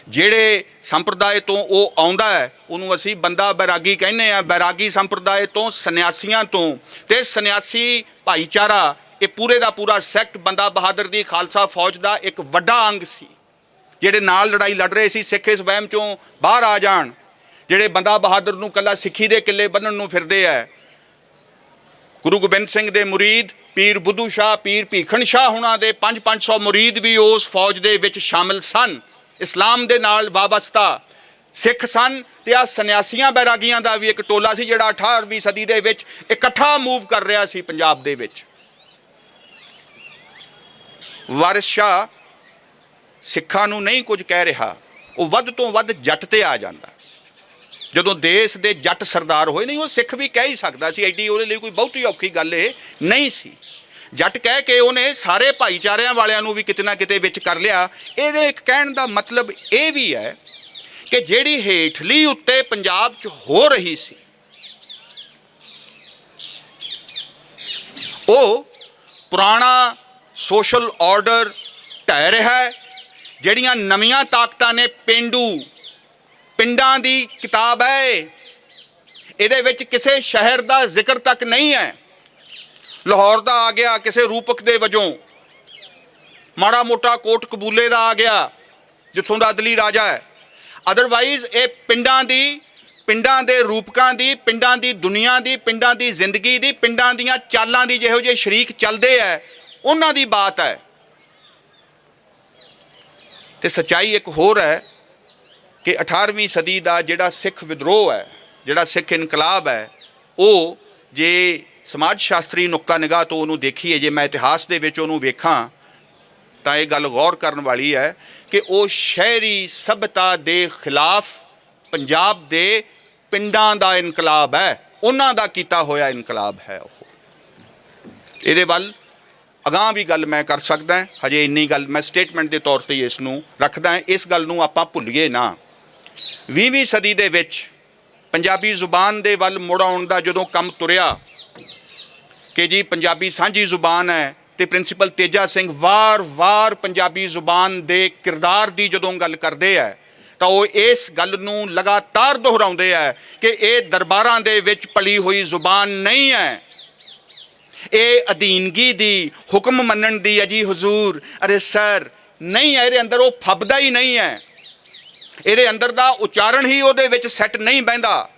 ਜਿਹੜੇ ਸੰਪਰਦਾਇ ਤੋਂ ਉਹ ਆਉਂਦਾ ਹੈ ਉਹਨੂੰ ਅਸੀਂ ਬੰਦਾ ਬੈਰਾਗੀ ਕਹਿੰਦੇ ਆ। ਬੈਰਾਗੀ ਸੰਪਰਦਾਇ ਤੋਂ, ਸੰਨਿਆਸੀਆਂ ਤੋਂ, ਤੇ ਸੰਨਿਆਸੀ ਭਾਈਚਾਰਾ, ਇਹ ਪੂਰੇ ਦਾ ਪੂਰਾ ਸੈਕਟ ਬੰਦਾ ਬਹਾਦਰ ਦੀ ਖਾਲਸਾ ਫੌਜ ਦਾ ਇੱਕ ਵੱਡਾ ਅੰਗ ਸੀ। ਜਿਹੜੇ ਨਾਲ ਲੜਾਈ ਲੜ ਰਹੇ ਸੀ, ਸਿੱਖ ਇਸ ਵਹਿਮ ਚੋਂ ਬਾਹਰ ਆ ਜਾਣ, ਜਿਹੜੇ ਬੰਦਾ ਬਹਾਦਰ ਨੂੰ ਕੱਲਾ ਸਿੱਖੀ ਦੇ ਕਿੱਲੇ ਬੰਨਣ ਨੂੰ ਫਿਰਦੇ ਹੈ। ਗੁਰੂ ਗੋਬਿੰਦ ਸਿੰਘ ਦੇ ਮੁਰੀਦ ਪੀਰ ਬੁੱਧੂ ਸ਼ਾਹ, ਪੀਰ ਭੀਖਣ ਸ਼ਾਹ ਹੁਣਾਂ ਦੇ 500 ਮੁਰੀਦ ਵੀ ਉਸ ਫੌਜ ਦੇ ਵਿੱਚ ਸ਼ਾਮਿਲ ਸਨ, ਇਸਲਾਮ ਦੇ ਨਾਲ ਵਾਬਸਤਾ ਸਿੱਖ ਸਨ। ਤੇ ਆ ਸੰਨਿਆਸੀਆਂ ਬੈਰਾਗੀਆਂ ਦਾ ਵੀ ਇੱਕ ਟੋਲਾ ਸੀ ਜਿਹੜਾ 18ਵੀਂ ਸਦੀ ਦੇ ਵਿੱਚ ਇਕੱਠਾ ਮੂਵ ਕਰ ਰਿਹਾ ਸੀ ਪੰਜਾਬ ਦੇ ਵਿੱਚ। ਵਾਰਿਸ ਸ਼ਾਹ ਸਿੱਖਾਂ ਨੂੰ ਨਹੀਂ ਕੁਝ ਕਹਿ ਰਿਹਾ, ਉਹ ਵੱਧ ਤੋਂ ਵੱਧ ਜੱਟ ਤੇ ਆ ਜਾਂਦਾ। ਜਦੋਂ ਦੇਸ਼ ਦੇ ਜੱਟ ਸਰਦਾਰ ਹੋਏ, ਨਹੀਂ ਉਹ ਸਿੱਖ ਵੀ ਕਹਿ ਹੀ ਸਕਦਾ ਸੀ, ਐਡੀ ਉਹਦੇ ਲਈ ਕੋਈ ਬਹੁਤੀ ਔਖੀ ਗੱਲ ਇਹ ਨਹੀਂ ਸੀ। ਜੱਟ ਕਹਿ ਕੇ ਉਹਨੇ ਸਾਰੇ ਭਾਈਚਾਰਿਆਂ ਵਾਲਿਆਂ ਨੂੰ ਵੀ ਕਿਤੇ ਨਾ ਕਿਤੇ ਵਿੱਚ ਕਰ ਲਿਆ। ਇਹਦੇ ਇੱਕ ਕਹਿਣ ਦਾ ਮਤਲਬ ਇਹ ਵੀ ਹੈ ਕਿ ਜਿਹੜੀ ਹੇਠਲੀ ਉੱਤੇ ਪੰਜਾਬ 'ਚ ਹੋ ਰਹੀ ਸੀ, ਉਹ ਪੁਰਾਣਾ ਸੋਸ਼ਲ ਆਰਡਰ ਢਹਿ ਰਿਹਾ ਹੈ। ਜਿਹੜੀਆਂ ਨਵੀਆਂ ਤਾਕਤਾਂ ਨੇ, ਪਿੰਡਾਂ ਦੀ ਕਿਤਾਬ ਹੈ, ਇਹਦੇ ਵਿੱਚ ਕਿਸੇ ਸ਼ਹਿਰ ਦਾ ਜ਼ਿਕਰ ਤੱਕ ਨਹੀਂ ਹੈ। ਲਾਹੌਰ ਦਾ ਆ ਗਿਆ ਕਿਸੇ ਰੂਪਕ ਦੇ ਵਜੋਂ, ਮਾੜਾ ਮੋਟਾ ਕੋਟ ਕਬੂਲੇ ਦਾ ਆ ਗਿਆ ਜਿੱਥੋਂ ਦਾ ਅਦਲੀ ਰਾਜਾ ਹੈ। ਅਦਰਵਾਈਜ਼ ਇਹ ਪਿੰਡਾਂ ਦੇ ਰੂਪਕਾਂ ਦੀ, ਪਿੰਡਾਂ ਦੀ ਦੁਨੀਆ ਦੀ, ਪਿੰਡਾਂ ਦੀ ਜ਼ਿੰਦਗੀ ਦੀ, ਪਿੰਡਾਂ ਦੀਆਂ ਚਾਲਾਂ ਦੀ ਜਿਹੋ ਜਿਹੇ ਸ਼ਰੀਕ ਚੱਲਦੇ ਹੈ, ਉਹਨਾਂ ਦੀ ਬਾਤ ਹੈ। ਤੇ ਸੱਚਾਈ ਇੱਕ ਹੋਰ ਹੈ ਕਿ 18ਵੀਂ ਸਦੀ ਦਾ ਜਿਹੜਾ ਸਿੱਖ ਵਿਦਰੋਹ ਹੈ, ਜਿਹੜਾ ਸਿੱਖ ਇਨਕਲਾਬ ਹੈ, ਉਹ ਜੇ ਸਮਾਜ ਸ਼ਾਸਤਰੀ ਨੁਕਤਾ ਨਿਗਾਹ ਤੋਂ ਉਹਨੂੰ ਦੇਖੀਏ, ਜੇ ਮੈਂ ਇਤਿਹਾਸ ਦੇ ਵਿੱਚ ਉਹਨੂੰ ਵੇਖਾਂ, ਤਾਂ ਇਹ ਗੱਲ ਗੌਰ ਕਰਨ ਵਾਲੀ ਹੈ ਕਿ ਉਹ ਸ਼ਹਿਰੀ ਸਭਿਅਤਾ ਦੇ ਖਿਲਾਫ ਪੰਜਾਬ ਦੇ ਪਿੰਡਾਂ ਦਾ ਇਨਕਲਾਬ ਹੈ, ਉਹਨਾਂ ਦਾ ਕੀਤਾ ਹੋਇਆ ਇਨਕਲਾਬ ਹੈ। ਉਹ ਇਹਦੇ ਵੱਲ ਅਗਾਂਹ ਵੀ ਗੱਲ ਮੈਂ ਕਰ ਸਕਦਾ, ਹਜੇ ਇੰਨੀ ਗੱਲ ਮੈਂ ਸਟੇਟਮੈਂਟ ਦੇ ਤੌਰ 'ਤੇ ਇਸ ਨੂੰ ਰੱਖਦਾ। ਇਸ ਗੱਲ ਨੂੰ ਆਪਾਂ ਭੁੱਲੀਏ ਨਾ। 20ਵੀਂ ਸਦੀ ਦੇ ਵਿੱਚ ਪੰਜਾਬੀ ਜ਼ੁਬਾਨ ਦੇ ਵੱਲ ਮੁੜ ਆਉਣ ਦਾ ਜਦੋਂ ਕੰਮ ਤੁਰਿਆ ਕਿ ਜੀ ਪੰਜਾਬੀ ਸਾਂਝੀ ਜ਼ੁਬਾਨ ਹੈ, ਤੇ ਪ੍ਰਿੰਸੀਪਲ ਤੇਜਾ ਸਿੰਘ ਵਾਰ-ਵਾਰ ਪੰਜਾਬੀ ਜ਼ੁਬਾਨ ਦੇ ਕਿਰਦਾਰ ਦੀ ਜਦੋਂ ਗੱਲ ਕਰਦੇ ਹੈ ਤਾਂ ਉਹ ਇਸ ਗੱਲ ਨੂੰ ਲਗਾਤਾਰ ਦੁਹਰਾਉਂਦੇ ਹੈ ਕਿ ਇਹ ਦਰਬਾਰਾਂ ਦੇ ਵਿੱਚ ਪਲੀ ਹੋਈ ਜ਼ੁਬਾਨ ਨਹੀਂ ਹੈ, ਇਹ ਅਧੀਨਗੀ ਦੀ, ਹੁਕਮ ਮੰਨਣ ਦੀ ਅਜੀ ਹਜ਼ੂਰ, ਅਰੇ ਸਰ ਨਹੀਂ ਹੈ, ਇਹਦੇ ਅੰਦਰ ਉਹ ਫੱਬਦਾ ਹੀ ਨਹੀਂ ਹੈ, ਇਹਦੇ ਅੰਦਰ ਦਾ ਉਚਾਰਨ ਹੀ ਉਹਦੇ ਵਿੱਚ ਸੈੱਟ ਨਹੀਂ ਬਹਿੰਦਾ।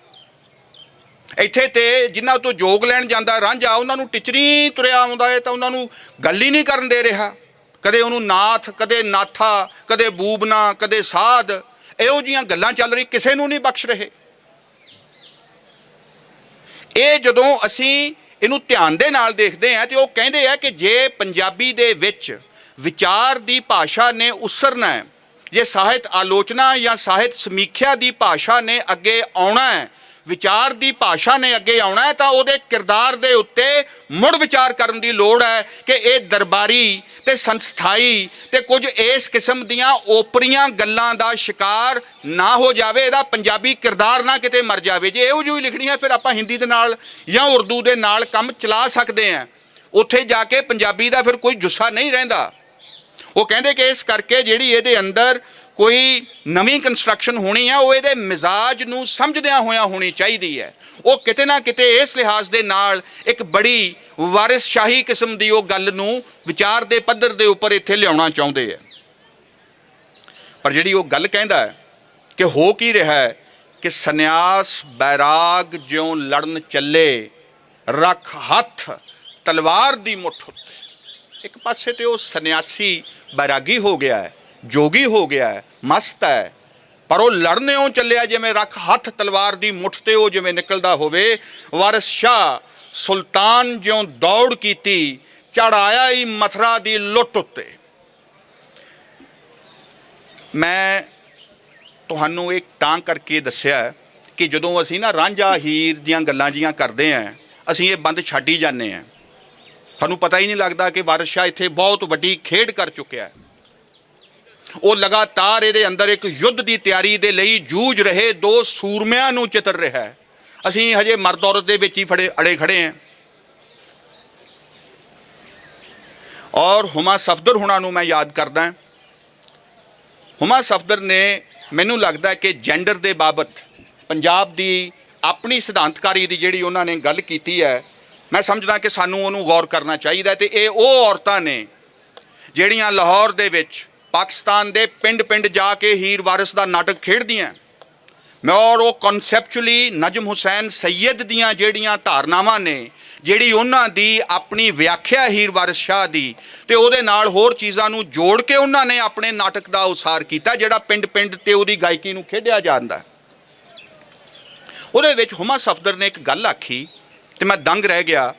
ਇੱਥੇ ਤੇ ਜਿਨ੍ਹਾਂ ਤੋਂ ਜੋਗ ਲੈਣ ਜਾਂਦਾ ਰਾਂਝਾ, ਉਹਨਾਂ ਨੂੰ ਟਿਚਰੀ ਤੁਰਿਆ ਆਉਂਦਾ ਹੈ ਤਾਂ ਉਹਨਾਂ ਨੂੰ ਗੱਲ ਹੀ ਨਹੀਂ ਕਰਨ ਦੇ ਰਿਹਾ। ਕਦੇ ਉਹਨੂੰ ਨਾਥ, ਕਦੇ ਨਾਥਾ, ਕਦੇ ਬੂਬਨਾ, ਕਦੇ ਸਾਧ, ਇਹੋ ਜਿਹੀਆਂ ਗੱਲਾਂ ਚੱਲ ਰਹੀ, ਕਿਸੇ ਨੂੰ ਨਹੀਂ ਬਖਸ਼ ਰਹੇ। ਇਹ ਜਦੋਂ ਅਸੀਂ ਇਹਨੂੰ ਧਿਆਨ ਦੇ ਨਾਲ ਦੇਖਦੇ ਹਾਂ ਤੇ ਉਹ ਕਹਿੰਦੇ ਆ ਕਿ ਜੇ ਪੰਜਾਬੀ ਦੇ ਵਿੱਚ ਵਿਚਾਰ ਦੀ ਭਾਸ਼ਾ ਨੇ ਉਸਰਨਾ ਹੈ, ਜੇ ਸਾਹਿਤ ਆਲੋਚਨਾ ਜਾਂ ਸਾਹਿਤ ਸਮੀਖਿਆ ਦੀ ਭਾਸ਼ਾ ਨੇ ਅੱਗੇ ਆਉਣਾ ਹੈ, ਵਿਚਾਰ ਦੀ ਭਾਸ਼ਾ ਨੇ ਅੱਗੇ ਆਉਣਾ ਹੈ, ਤਾਂ ਉਹਦੇ ਕਿਰਦਾਰ ਦੇ ਉੱਤੇ ਮੁੜ ਵਿਚਾਰ ਕਰਨ ਦੀ ਲੋੜ ਹੈ ਕਿ ਇਹ ਦਰਬਾਰੀ ਤੇ ਸੰਸਥਾਈ ਤੇ ਕੁਝ ਇਸ ਕਿਸਮ ਦੀਆਂ ਓਪਰੀਆਂ ਗੱਲਾਂ ਦਾ ਸ਼ਿਕਾਰ ਨਾ ਹੋ ਜਾਵੇ, ਇਹਦਾ ਪੰਜਾਬੀ ਕਿਰਦਾਰ ਨਾ ਕਿਤੇ ਮਰ ਜਾਵੇ। ਜੇ ਇਹੋ ਜਿਹੀ ਲਿਖਣੀ ਹੈ ਫਿਰ ਆਪਾਂ ਹਿੰਦੀ ਦੇ ਨਾਲ ਜਾਂ ਉਰਦੂ ਦੇ ਨਾਲ ਕੰਮ ਚਲਾ ਸਕਦੇ ਹਾਂ, ਉੱਥੇ ਜਾ ਕੇ ਪੰਜਾਬੀ ਦਾ ਫਿਰ ਕੋਈ ਜੁੱਸਾ ਨਹੀਂ ਰਹਿੰਦਾ। ਉਹ ਕਹਿੰਦੇ ਕਿ ਇਸ ਕਰਕੇ ਜਿਹੜੀ ਇਹਦੇ ਅੰਦਰ ਕੋਈ ਨਵੀਂ ਕੰਸਟਰਕਸ਼ਨ ਹੋਣੀ ਹੈ, ਉਹ ਇਹਦੇ ਮਿਜ਼ਾਜ ਨੂੰ ਸਮਝਦਿਆਂ ਹੋਇਆਂ ਹੋਣੀ ਚਾਹੀਦੀ ਹੈ। ਉਹ ਕਿਤੇ ਨਾ ਕਿਤੇ ਇਸ ਲਿਹਾਜ਼ ਦੇ ਨਾਲ ਇੱਕ ਬੜੀ ਵਾਰਿਸ ਸ਼ਾਹੀ ਕਿਸਮ ਦੀ ਉਹ ਗੱਲ ਨੂੰ ਵਿਚਾਰ ਦੇ ਪੱਧਰ ਦੇ ਉੱਪਰ ਇੱਥੇ ਲਿਆਉਣਾ ਚਾਹੁੰਦੇ ਹੈ। ਪਰ ਜਿਹੜੀ ਉਹ ਗੱਲ ਕਹਿੰਦਾ ਹੈ ਕਿ ਹੋ ਕੀ ਰਿਹਾ ਹੈ ਕਿ ਸੰਨਿਆਸ ਬੈਰਾਗ ਜਿਉਂ ਲੜਨ ਚੱਲੇ, ਰੱਖ ਹੱਥ ਤਲਵਾਰ ਦੀ ਮੁੱਠ ਉੱਤੇ। ਇੱਕ ਪਾਸੇ ਤੇ ਉਹ ਸੰਨਿਆਸੀ ਬੈਰਾਗੀ ਹੋ ਗਿਆ ਹੈ, ਜੋਗੀ ਹੋ ਗਿਆ ਹੈ, ਮਸਤ ਹੈ, ਪਰ ਉਹ ਲੜਨਿਓਂ ਚੱਲਿਆ ਜਿਵੇਂ ਰੱਖ ਹੱਥ ਤਲਵਾਰ ਦੀ ਮੁੱਠ ਤੇ ਉਹ ਜਿਵੇਂ ਨਿਕਲਦਾ ਹੋਵੇ। ਵਾਰਿਸ ਸ਼ਾਹ ਸੁਲਤਾਨ ਜਿਉਂ ਦੌੜ ਕੀਤੀ, ਚੜ ਆਇਆ ਹੀ ਮਥਰਾ ਦੀ ਲੁੱਟ ਉੱਤੇ। ਮੈਂ ਤੁਹਾਨੂੰ ਇੱਕ ਤਾਂ ਕਰਕੇ ਦੱਸਿਆ ਕਿ ਜਦੋਂ ਅਸੀਂ ਨਾ ਰਾਂਝਾ ਹੀਰ ਦੀਆਂ ਗੱਲਾਂ ਜੀਆਂ ਕਰਦੇ ਹਾਂ, ਅਸੀਂ ਇਹ ਬੰਦ ਛੱਡ ਹੀ ਜਾਂਦੇ ਹਾਂ। ਸਾਨੂੰ ਪਤਾ ਹੀ ਨਹੀਂ ਲੱਗਦਾ ਕਿ ਵਾਰਿਸ ਸ਼ਾਹ ਇੱਥੇ ਬਹੁਤ ਵੱਡੀ ਖੇਡ ਕਰ ਚੁੱਕਿਆ ਹੈ। ਉਹ ਲਗਾਤਾਰ ਇਹਦੇ ਅੰਦਰ ਇੱਕ ਯੁੱਧ ਦੀ ਤਿਆਰੀ ਦੇ ਲਈ ਜੂਝ ਰਹੇ ਦੋ ਸੂਰਮਿਆਂ ਨੂੰ ਚਿੱਤਰ ਰਿਹਾ ਹੈ। ਅਸੀਂ ਹਜੇ ਮਰਦ ਔਰਤ ਦੇ ਵਿੱਚ ਹੀ ਅੜੇ ਖੜੇ ਹਾਂ। ਔਰ ਹੁਮਾ ਸਫਦਰ ਹੁਣਾਂ ਨੂੰ ਮੈਂ ਯਾਦ ਕਰਦਾ। ਹੁਮਾ ਸਫਦਰ ਨੇ ਮੈਨੂੰ ਲੱਗਦਾ ਕਿ ਜੈਂਡਰ ਦੇ ਬਾਬਤ ਪੰਜਾਬ ਦੀ ਆਪਣੀ ਸਿਧਾਂਤਕਾਰੀ ਦੀ ਜਿਹੜੀ ਉਹਨਾਂ ਨੇ ਗੱਲ ਕੀਤੀ ਹੈ, ਮੈਂ ਸਮਝਦਾ ਕਿ ਸਾਨੂੰ ਉਹਨੂੰ ਗੌਰ ਕਰਨਾ ਚਾਹੀਦਾ। ਤੇ ਇਹ ਉਹ ਔਰਤਾਂ ਨੇ ਜਿਹੜੀਆਂ ਲਾਹੌਰ ਦੇ ਵਿੱਚ ਪਾਕਿਸਤਾਨ ਦੇ ਪਿੰਡ-ਪਿੰਡ ਜਾ ਕੇ ਹੀਰ ਵਾਰਿਸ ਦਾ ਨਾਟਕ ਖੇਡਦੀਆਂ, मैं और वो ਕਨਸੈਪਚੁਅਲੀ ਨਜਮ ਹੁਸੈਨ ਸੈयद ਦੀਆਂ ਜਿਹੜੀਆਂ ਧਾਰਨਾਵਾਂ ਨੇ, ਜਿਹੜੀ ਉਹਨਾਂ ਦੀ ਆਪਣੀ ਵਿਆਖਿਆ ਹੀਰ ਵਾਰਿਸ ਸ਼ਾਹ ਦੀ, ਤੇ ਉਹਦੇ ਨਾਲ ਹੋਰ ਚੀਜ਼ਾਂ ਨੂੰ ਜੋੜ ਕੇ ਉਹਨਾਂ ਨੇ ਆਪਣੇ ਨਾਟਕ ਦਾ ਉਸਾਰ ਕੀਤਾ, ਜਿਹੜਾ ਪਿੰਡ ਪਿੰਡ ਤੇ ਉਹਦੀ ਗਾਇਕੀ ਨੂੰ ਖੇਡਿਆ ਜਾਂਦਾ। ਉਹਦੇ ਵਿੱਚ ਹੁਮਾ ਸਫਦਰ ਨੇ ਇੱਕ ਗੱਲ ਆਖੀ ਤੇ ਮੈਂ ਦੰਗ ਰਹਿ ਗਿਆ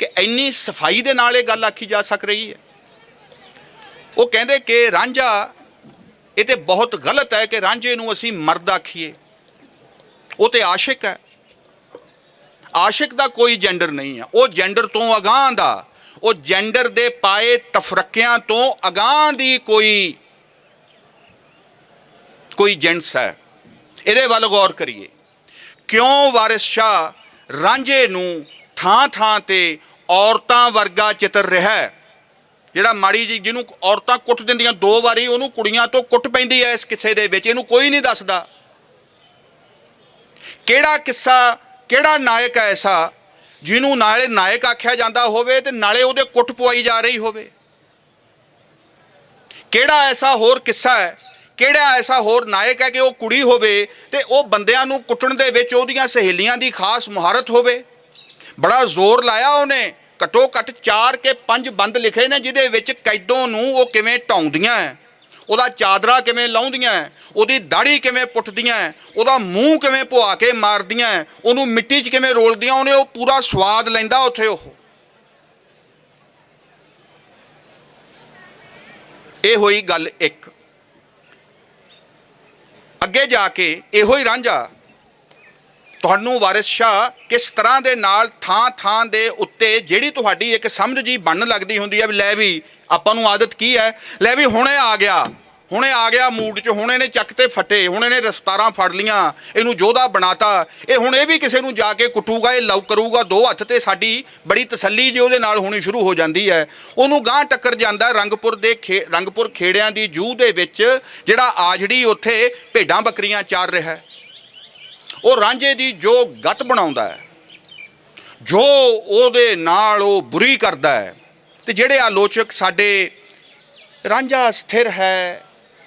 ਕਿ ਇੰਨੀ ਸਫਾਈ ਦੇ ਨਾਲ ਇਹ ਗੱਲ ਆਖੀ ਜਾ ਸਕ ਰਹੀ ਹੈ। ਉਹ ਕਹਿੰਦੇ ਕਿ ਰਾਂਝਾ, ਇਹ ਤੇ ਬਹੁਤ ਗਲਤ ਹੈ ਕਿ ਰਾਂਝੇ ਨੂੰ ਅਸੀਂ ਮਰਦ ਆਖੀਏ, ਉਹ ਤੇ ਆਸ਼ਿਕ ਹੈ। ਆਸ਼ਿਕ ਦਾ ਕੋਈ ਜੈਂਡਰ ਨਹੀਂ ਹੈ, ਉਹ ਜੈਂਡਰ ਤੋਂ ਅਗਾਂਹ ਦਾ, ਉਹ ਜੈਂਡਰ ਦੇ ਪਾਏ ਤਫਰਕਿਆਂ ਤੋਂ ਅਗਾਂਹ ਦੀ ਕੋਈ ਜਿੰਸ ਹੈ। ਇਹਦੇ ਵੱਲ ਗੌਰ ਕਰੀਏ, ਕਿਉਂ ਵਾਰਿਸ ਸ਼ਾਹ ਰਾਂਝੇ ਨੂੰ ਥਾਂ ਥਾਂ ਤੇ ਔਰਤਾਂ ਵਰਗਾ ਚਿੱਤਰ ਰਿਹਾ ਹੈ। ਜਿਹੜਾ ਮਾੜੀ ਜੀ ਜਿਹਨੂੰ ਔਰਤਾਂ ਕੁੱਟ ਦਿੰਦੀਆਂ 2 ਵਾਰੀ, ਉਹਨੂੰ ਕੁੜੀਆਂ ਤੋਂ ਕੁੱਟ ਪੈਂਦੀ ਹੈ ਇਸ ਕਿੱਸੇ ਦੇ ਵਿੱਚ, ਇਹਨੂੰ ਕੋਈ ਨਹੀਂ ਦੱਸਦਾ। ਕਿਹੜਾ ਕਿੱਸਾ, ਕਿਹੜਾ ਨਾਇਕ ਐਸਾ ਜਿਹਨੂੰ ਨਾਲੇ ਨਾਇਕ ਆਖਿਆ ਜਾਂਦਾ ਹੋਵੇ ਤੇ ਨਾਲੇ ਉਹਦੇ ਕੁੱਟ ਪਵਾਈ ਜਾ ਰਹੀ ਹੋਵੇ? ਕਿਹੜਾ ਐਸਾ ਹੋਰ ਕਿੱਸਾ ਹੈ, ਕਿਹੜਾ ਐਸਾ ਹੋਰ ਨਾਇਕ ਹੈ ਕਿ ਉਹ ਕੁੜੀ ਹੋਵੇ ਤੇ ਉਹ ਬੰਦਿਆਂ ਨੂੰ ਕੁੱਟਣ ਦੇ ਵਿੱਚ ਉਹਦੀਆਂ ਸਹੇਲੀਆਂ ਦੀ ਖਾਸ ਮੁਹਾਰਤ ਹੋਵੇ? ਬੜਾ ਜ਼ੋਰ ਲਾਇਆ ਉਹਨੇ, ਘੱਟੋ ਘੱਟ 4 ਕੇ 5 ਬੰਦ ਲਿਖੇ ਨੇ, ਜਿਹਦੇ ਵਿੱਚ ਕੈਦੋਂ ਨੂੰ ਉਹ ਕਿਵੇਂ ਢਾਉਂਦੀਆਂ, ਉਹਦਾ ਚਾਦਰਾ ਕਿਵੇਂ ਲਾਉਂਦੀਆਂ, ਉਹਦੀ ਦਾੜੀ ਕਿਵੇਂ ਪੁੱਟਦੀਆਂ, ਉਹਦਾ ਮੂੰਹ ਕਿਵੇਂ ਪੁਆ ਕੇ ਮਾਰਦੀਆਂ, ਉਹਨੂੰ ਮਿੱਟੀ 'ਚ ਕਿਵੇਂ ਰੋਲਦੀਆਂ, ਉਹਨੇ ਉਹ ਪੂਰਾ ਸਵਾਦ ਲੈਂਦਾ ਉੱਥੇ। ਉਹ ਇਹ ਹੋਈ ਗੱਲ ਇੱਕ। ਅੱਗੇ ਜਾ ਕੇ ਇਹੋ ਹੀ ਰਾਂਝਾ ਤੁਹਾਨੂੰ ਵਾਰਿਸ ਸ਼ਾਹ ਕਿਸ ਤਰ੍ਹਾਂ ਦੇ ਨਾਲ ਥਾਂ ਥਾਂ ਦੇ ਉੱਤੇ, ਜਿਹੜੀ ਤੁਹਾਡੀ ਇੱਕ ਸਮਝ ਜੀ ਬਣਨ ਲੱਗਦੀ ਹੁੰਦੀ ਹੈ ਵੀ ਲੈ ਵੀ ਆਪਾਂ ਨੂੰ ਆਦਤ ਕੀ ਹੈ, ਲੈ ਵੀ ਹੁਣੇ ਆ ਗਿਆ ਮੂਡ 'ਚ, ਹੁਣ ਇਹਨੇ ਚੱਕ ਤੇ ਫੱਟੇ, ਹੁਣ ਇਹਨੇ ਰਫਤਾਰਾਂ ਫੜ ਲੀਆਂ, ਇਹਨੂੰ ਯੋਧਾ ਬਣਾਤਾ, ਇਹ ਹੁਣ ਇਹ ਵੀ ਕਿਸੇ ਨੂੰ ਜਾ ਕੇ ਕੁੱਟੂਗਾ, ਇਹ ਲਵ ਕਰੂਗਾ 2 ਹੱਥ, ਤੇ ਸਾਡੀ ਬੜੀ ਤਸੱਲੀ ਜੀ ਉਹਦੇ ਨਾਲ ਹੋਣੀ ਸ਼ੁਰੂ ਹੋ ਜਾਂਦੀ ਹੈ। ਉਹਨੂੰ ਗਾਂਹ ਟੱਕਰ ਜਾਂਦਾ ਰੰਗਪੁਰ ਖੇੜਿਆਂ ਦੀ ਜੂਹ ਦੇ ਵਿੱਚ, ਜਿਹੜਾ ਆਜੜੀ ਉੱਥੇ ਭੇਡਾਂ ਬੱਕਰੀਆਂ ਚਾਰ ਰਿਹਾ ਹੈ। ਉਹ ਰਾਂਝੇ ਦੀ ਜੋ ਗਤ ਬਣਾਉਂਦਾ ਹੈ, ਜੋ ਉਹਦੇ ਨਾਲ ਉਹ ਬੁਰੀ ਕਰਦਾ ਹੈ, ਤੇ ਜਿਹੜੇ ਆਲੋਚਕ ਸਾਡੇ ਰਾਂਝਾ ਸਥਿਰ ਹੈ,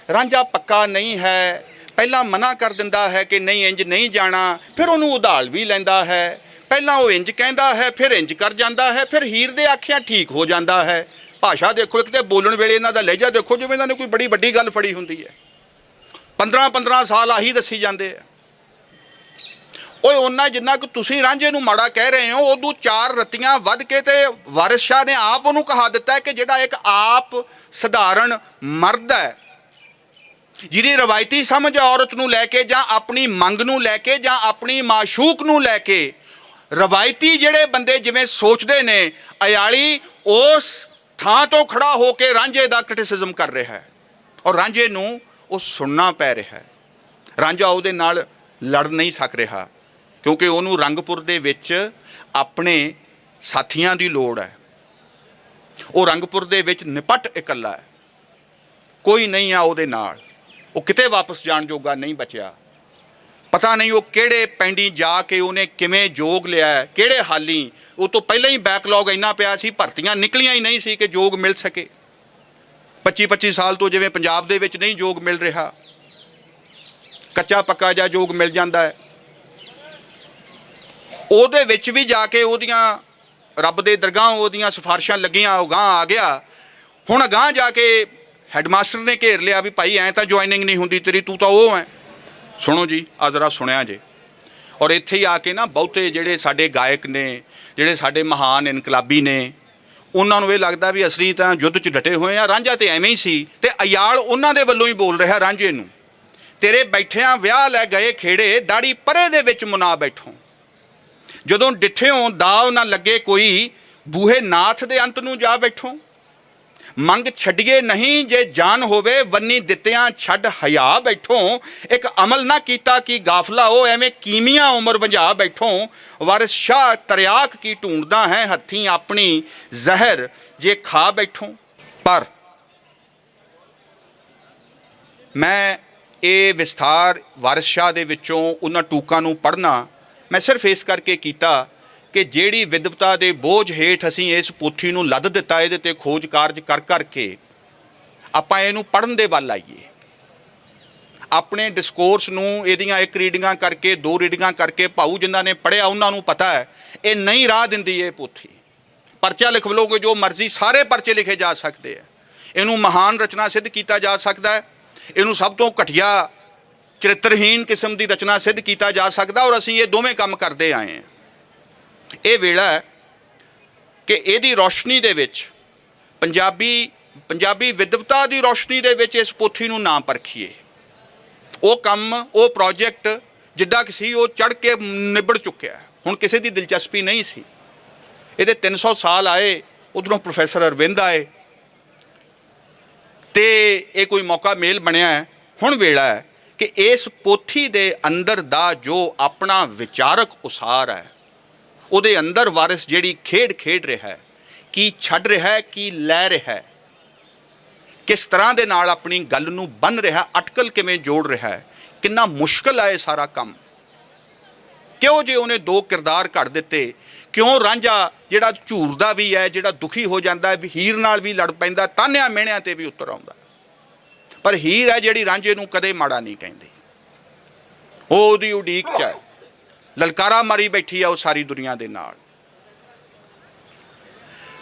ਰਾਂਝਾ ਪੱਕਾ ਨਹੀਂ ਹੈ, ਪਹਿਲਾਂ ਮਨਾ ਕਰ ਦਿੰਦਾ ਹੈ ਕਿ ਨਹੀਂ ਇੰਜ ਨਹੀਂ ਜਾਣਾ, ਫਿਰ ਉਹਨੂੰ ਉਧਾਲ ਵੀ ਲੈਂਦਾ ਹੈ, ਪਹਿਲਾਂ ਉਹ ਇੰਜ ਕਹਿੰਦਾ ਹੈ ਫਿਰ ਇੰਜ ਕਰ ਜਾਂਦਾ ਹੈ, ਫਿਰ ਹੀਰ ਦੇ ਆਖਿਆ ਠੀਕ ਹੋ ਜਾਂਦਾ ਹੈ। ਭਾਸ਼ਾ ਦੇਖੋ, ਇੱਕ ਤੇ ਬੋਲਣ ਵੇਲੇ ਇਹਨਾਂ ਦਾ ਲਹਿਜਾ ਦੇਖੋ ਜਿਵੇਂ ਇਹਨਾਂ ਨੇ ਕੋਈ ਬੜੀ ਵੱਡੀ ਗੱਲ ਫੜੀ ਹੁੰਦੀ ਹੈ। 15-15 ਸਾਲ ਆਹੀ ਦੱਸੀ ਜਾਂਦੇ ਆ। ਓਏ ਉਹਨਾਂ ਜਿੰਨਾ ਕਿ ਤੁਸੀਂ ਰਾਂਝੇ ਨੂੰ ਮਾੜਾ ਕਹਿ ਰਹੇ ਹੋ, ਉਦੋਂ 4 ਰੱਤੀਆਂ ਵੱਧ ਕੇ ਤੇ ਵਾਰਿਸ ਸ਼ਾਹ ਨੇ ਆਪ ਉਹਨੂੰ ਕਹਾ ਦਿੱਤਾ ਹੈ ਕਿ ਜਿਹੜਾ ਇੱਕ ਆਪ ਸਧਾਰਨ ਮਰਦ ਹੈ, ਜਿਹਦੀ ਰਵਾਇਤੀ ਸਮਝ ਔਰਤ ਨੂੰ ਲੈ ਕੇ ਜਾਂ ਆਪਣੀ ਮੰਗ ਨੂੰ ਲੈ ਕੇ ਜਾਂ ਆਪਣੀ ਮਾਸ਼ੂਕ ਨੂੰ ਲੈ ਕੇ, ਰਵਾਇਤੀ ਜਿਹੜੇ ਬੰਦੇ ਜਿਵੇਂ ਸੋਚਦੇ ਨੇ, ਅਯਾਲੀ ਉਸ ਥਾਂ ਤੋਂ ਖੜਾ ਹੋ ਕੇ ਰਾਂਝੇ ਦਾ ਕ੍ਰਿਟਿਸਿਜ਼ਮ ਕਰ ਰਿਹਾ ਹੈ ਔਰ ਰਾਂਝੇ ਨੂੰ ਉਹ ਸੁਣਨਾ ਪੈ ਰਿਹਾ ਹੈ। ਰਾਂਝਾ ਉਹਦੇ ਨਾਲ ਲੜ ਨਹੀਂ ਸਕ ਰਿਹਾ ਕਿਉਂਕਿ ਉਹਨੂੰ ਰੰਗਪੁਰ ਦੇ ਵਿੱਚ ਆਪਣੇ ਸਾਥੀਆਂ ਦੀ ਲੋੜ ਹੈ। ਉਹ ਰੰਗਪੁਰ ਦੇ ਵਿੱਚ ਨਿਪਟ ਇਕੱਲਾ ਹੈ, ਕੋਈ ਨਹੀਂ ਆ ਉਹਦੇ ਨਾਲ। ਉਹ ਕਿਤੇ ਵਾਪਸ ਜਾਣ ਜੋਗਾ ਨਹੀਂ ਬਚਿਆ। ਪਤਾ ਨਹੀਂ ਉਹ ਕਿਹੜੇ ਪੈਂਡੀ ਜਾ ਕੇ ਉਹਨੇ ਕਿਵੇਂ ਜੋਗ ਲਿਆ, ਕਿਹੜੇ ਹਾਲੀ। ਉਹ ਤੋਂ ਪਹਿਲਾਂ ਹੀ ਬੈਕਲੌਗ ਇੰਨਾ ਪਿਆ ਸੀ, ਭਰਤੀਆਂ ਨਿਕਲੀਆਂ ਹੀ ਨਹੀਂ ਸੀ ਕਿ ਜੋਗ ਮਿਲ ਸਕੇ। 25-25 ਸਾਲ ਤੋਂ ਜਿਵੇਂ ਪੰਜਾਬ ਦੇ ਵਿੱਚ ਨਹੀਂ ਜੋਗ ਮਿਲ ਰਿਹਾ, ਕੱਚਾ ਪੱਕਾ ਜਿਹਾ ਜੋਗ ਮਿਲ ਜਾਂਦਾ ਹੈ। ਉਹਦੇ ਵਿੱਚ ਵੀ ਜਾ ਕੇ ਉਹਦੀਆਂ ਰੱਬ ਦੇ ਦਰਗਾਹ ਉਹਦੀਆਂ ਸਿਫਾਰਿਸ਼ਾਂ ਲੱਗੀਆਂ, ਉਹ ਗਾਂਹ ਆ ਗਿਆ। ਹੁਣ ਅਗਾਂਹ ਜਾ ਕੇ ਹੈਡਮਾਸਟਰ ਨੇ ਘੇਰ ਲਿਆ ਵੀ ਭਾਈ ਐਂ ਤਾਂ ਜੁਆਇਨਿੰਗ ਨਹੀਂ ਹੁੰਦੀ ਤੇਰੀ, ਤੂੰ ਤਾਂ ਉਹ ਹੈ। ਸੁਣੋ ਜੀ, ਆ ਜ਼ਰਾ ਸੁਣਿਆ ਜੇ। ਔਰ ਇੱਥੇ ਹੀ ਆ ਕੇ ਨਾ ਬਹੁਤੇ ਜਿਹੜੇ ਸਾਡੇ ਗਾਇਕ ਨੇ, ਜਿਹੜੇ ਸਾਡੇ ਮਹਾਨ ਇਨਕਲਾਬੀ ਨੇ, ਉਹਨਾਂ ਨੂੰ ਇਹ ਲੱਗਦਾ ਵੀ ਅਸੀਂ ਤਾਂ ਯੁੱਧ 'ਚ ਡਟੇ ਹੋਏ ਆ। ਰਾਂਝਾ ਤੇ ਐਵੇਂ ਹੀ ਸੀ ਤੇ ਅਯਾਲ ਉਹਨਾਂ ਦੇ ਵੱਲੋਂ ਹੀ ਬੋਲ ਰਿਹਾ ਰਾਂਝੇ ਨੂੰ, ਤੇਰੇ ਬੈਠਿਆਂ ਵਿਆਹ ਲੈ ਗਏ ਖੇੜੇ, ਦਾੜੀ ਪਰੇ ਦੇ ਵਿੱਚ ਮੁਨਾ ਬੈਠੋ। ਜਦੋਂ ਡਿੱਠਿਓ ਦਾਵ ਨਾ ਲੱਗੇ ਕੋਈ, ਬੂਹੇ ਨਾਥ ਦੇ ਅੰਤ ਨੂੰ ਜਾ ਬੈਠੋ। ਮੰਗ ਛੱਡੀਏ ਨਹੀਂ ਜੇ ਜਾਨ ਹੋਵੇ, ਵੰਨੀ ਦਿੱਤਿਆਂ ਛੱਡ ਹਯਾ ਬੈਠੋ। ਇੱਕ ਅਮਲ ਨਾ ਕੀਤਾ ਕੀ ਗਾਫਲਾ ਹੋ, ਐਵੇਂ ਕੀਮੀਆਂ ਉਮਰ ਵੰਝਾ ਬੈਠੋ। ਵਾਰਿਸ ਸ਼ਾਹ ਤਰਿਆਕ ਕੀ ਢੂੰਡਦਾ ਹੈ, ਹੱਥੀਂ ਆਪਣੀ ਜ਼ਹਿਰ ਜੇ ਖਾ ਬੈਠੋ। ਪਰ ਮੈਂ ਇਹ ਵਿਸਥਾਰ ਵਾਰਿਸ ਸ਼ਾਹ ਦੇ ਵਿੱਚੋਂ ਉਹਨਾਂ ਟੂਕਾਂ ਨੂੰ ਪੜ੍ਹਨਾ ਮੈਂ ਸਿਰਫ ਇਸ ਕਰਕੇ ਕੀਤਾ ਕਿ ਜਿਹੜੀ ਵਿਦਵਤਾ ਦੇ ਬੋਝ ਹੇਠ ਅਸੀਂ ਇਸ ਪੋਥੀ ਨੂੰ ਲੱਦ ਦਿੱਤਾ, ਇਹਦੇ 'ਤੇ ਖੋਜ ਕਾਰਜ ਕਰ ਕਰਕੇ ਆਪਾਂ ਇਹਨੂੰ ਪੜ੍ਹਨ ਦੇ ਵੱਲ ਆਈਏ। ਆਪਣੇ ਡਿਸਕੋਰਸ ਨੂੰ ਇਹਦੀਆਂ ਇੱਕ ਰੀਡਿੰਗਾਂ ਕਰਕੇ, ਦੋ ਰੀਡਿੰਗਾਂ ਕਰਕੇ, ਭਾਊ ਜਿਨ੍ਹਾਂ ਨੇ ਪੜ੍ਹਿਆ ਉਹਨਾਂ ਨੂੰ ਪਤਾ ਹੈ ਇਹ ਨਹੀਂ ਰਾਹ ਦਿੰਦੀ। ਇਹ ਪੋਥੀ ਪਰਚਾ ਲਿਖ ਲਓਗੇ ਜੋ ਮਰਜ਼ੀ, ਸਾਰੇ ਪਰਚੇ ਲਿਖੇ ਜਾ ਸਕਦੇ ਆ। ਇਹਨੂੰ ਮਹਾਨ ਰਚਨਾ ਸਿੱਧ ਕੀਤਾ ਜਾ ਸਕਦਾ ਹੈ, ਇਹਨੂੰ ਸਭ ਤੋਂ ਘਟੀਆ ਚਰਿੱਤਰਹੀਨ ਕਿਸਮ ਦੀ ਰਚਨਾ ਸਿੱਧ ਕੀਤਾ ਜਾ ਸਕਦਾ, ਔਰ ਅਸੀਂ ਇਹ ਦੋਵੇਂ ਕੰਮ ਕਰਦੇ ਆਏ ਹਾਂ। ਇਹ ਵੇਲਾ ਹੈ ਕਿ ਇਹਦੀ ਰੌਸ਼ਨੀ ਦੇ ਵਿੱਚ ਪੰਜਾਬੀ ਵਿਦਵਤਾ ਦੀ ਰੌਸ਼ਨੀ ਦੇ ਵਿੱਚ ਇਸ ਪੋਥੀ ਨੂੰ ਨਾ ਪਰਖੀਏ। ਉਹ ਕੰਮ, ਉਹ ਪ੍ਰੋਜੈਕਟ ਜਿੱਦਾਂ ਕਿ ਸੀ ਉਹ ਚੜ੍ਹ ਕੇ ਨਿਬੜ ਚੁੱਕਿਆ। ਹੁਣ ਕਿਸੇ ਦੀ ਦਿਲਚਸਪੀ ਨਹੀਂ ਸੀ। ਇਹਦੇ 300 ਸਾਲ ਆਏ, ਉੱਧਰੋਂ ਪ੍ਰੋਫੈਸਰ ਅਰਵਿੰਦ ਆਏ ਤੇ ਇਹ ਕੋਈ ਮੌਕਾ ਮੇਲ ਬਣਿਆ ਹੈ। ਹੁਣ ਵੇਲਾ ਹੈ ਕਿ ਇਸ ਪੋਥੀ ਦੇ ਅੰਦਰ ਦਾ ਜੋ ਆਪਣਾ ਵਿਚਾਰਕ ਉਸਾਰ ਹੈ, ਉਹਦੇ ਅੰਦਰ ਵਾਰਿਸ ਜਿਹੜੀ ਖੇਡ ਰਿਹਾ ਹੈ, ਕੀ ਛੱਡ ਰਿਹਾ ਹੈ, ਕੀ ਲੈ ਰਿਹਾ ਹੈ, ਕਿਸ ਤਰ੍ਹਾਂ ਦੇ ਨਾਲ ਆਪਣੀ ਗੱਲ ਨੂੰ ਬੰਨ੍ਹ ਰਿਹਾ, ਅਟਕਲ ਕਿਵੇਂ ਜੋੜ ਰਿਹਾ ਹੈ, ਕਿੰਨਾ ਮੁਸ਼ਕਲ ਹੈ ਇਹ ਸਾਰਾ ਕੰਮ। ਕਿਉਂ ਜੇ ਉਹਨੇ ਦੋ ਕਿਰਦਾਰ ਘੜ ਦਿੱਤੇ, ਕਿਉਂ ਰਾਂਝਾ ਜਿਹੜਾ ਝੂਰਦਾ ਵੀ ਹੈ, ਜਿਹੜਾ ਦੁਖੀ ਹੋ ਜਾਂਦਾ, ਹੀਰ ਨਾਲ ਵੀ ਲੜ ਪੈਂਦਾ, ਤਾਨਿਆਂ ਮਿਹਣਿਆਂ ਤੇ ਵੀ ਉਤਰ ਆਉਂਦਾ, ਪਰ ਹੀਰ ਹੈ ਜਿਹੜੀ ਰਾਂਝੇ ਨੂੰ ਕਦੇ ਮਾੜਾ ਨਹੀਂ ਕਹਿੰਦੀ। ਉਹ ਉਹਦੀ ਉਡੀਕ 'ਚ ਹੈ, ਲਲਕਾਰਾ ਮਾਰੀ ਬੈਠੀ ਆ ਉਹ ਸਾਰੀ ਦੁਨੀਆ ਦੇ ਨਾਲ।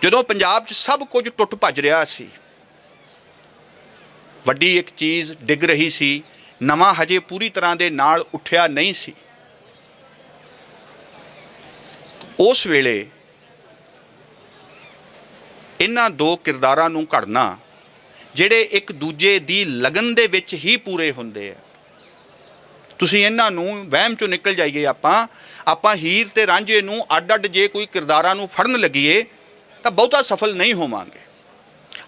ਜਦੋਂ ਪੰਜਾਬ 'ਚ ਸਭ ਕੁਝ ਟੁੱਟ ਭੱਜ ਰਿਹਾ ਸੀ, ਵੱਡੀ ਇੱਕ ਚੀਜ਼ ਡਿੱਗ ਰਹੀ ਸੀ, ਨਵਾਂ ਹਜੇ ਪੂਰੀ ਤਰ੍ਹਾਂ ਦੇ ਨਾਲ ਉੱਠਿਆ ਨਹੀਂ ਸੀ, ਉਸ ਵੇਲੇ ਇਹਨਾਂ ਦੋ ਕਿਰਦਾਰਾਂ ਨੂੰ ਘੜਨਾ ਜਿਹੜੇ ਇੱਕ ਦੂਜੇ ਦੀ ਲਗਨ ਦੇ ਵਿੱਚ ਹੀ ਪੂਰੇ ਹੁੰਦੇ ਆ। ਤੁਸੀਂ ਇਹਨਾਂ ਨੂੰ ਵਹਿਮ ਚੋਂ ਨਿਕਲ ਜਾਈਏ। ਆਪਾਂ ਹੀਰ ਤੇ ਰਾਂਝੇ ਨੂੰ ਅੱਡ ਜੇ ਕੋਈ ਕਿਰਦਾਰਾਂ ਨੂੰ ਫੜਨ ਲੱਗੀਏ ਤਾਂ ਬਹੁਤਾ ਸਫਲ ਨਹੀਂ ਹੋਵਾਂਗੇ।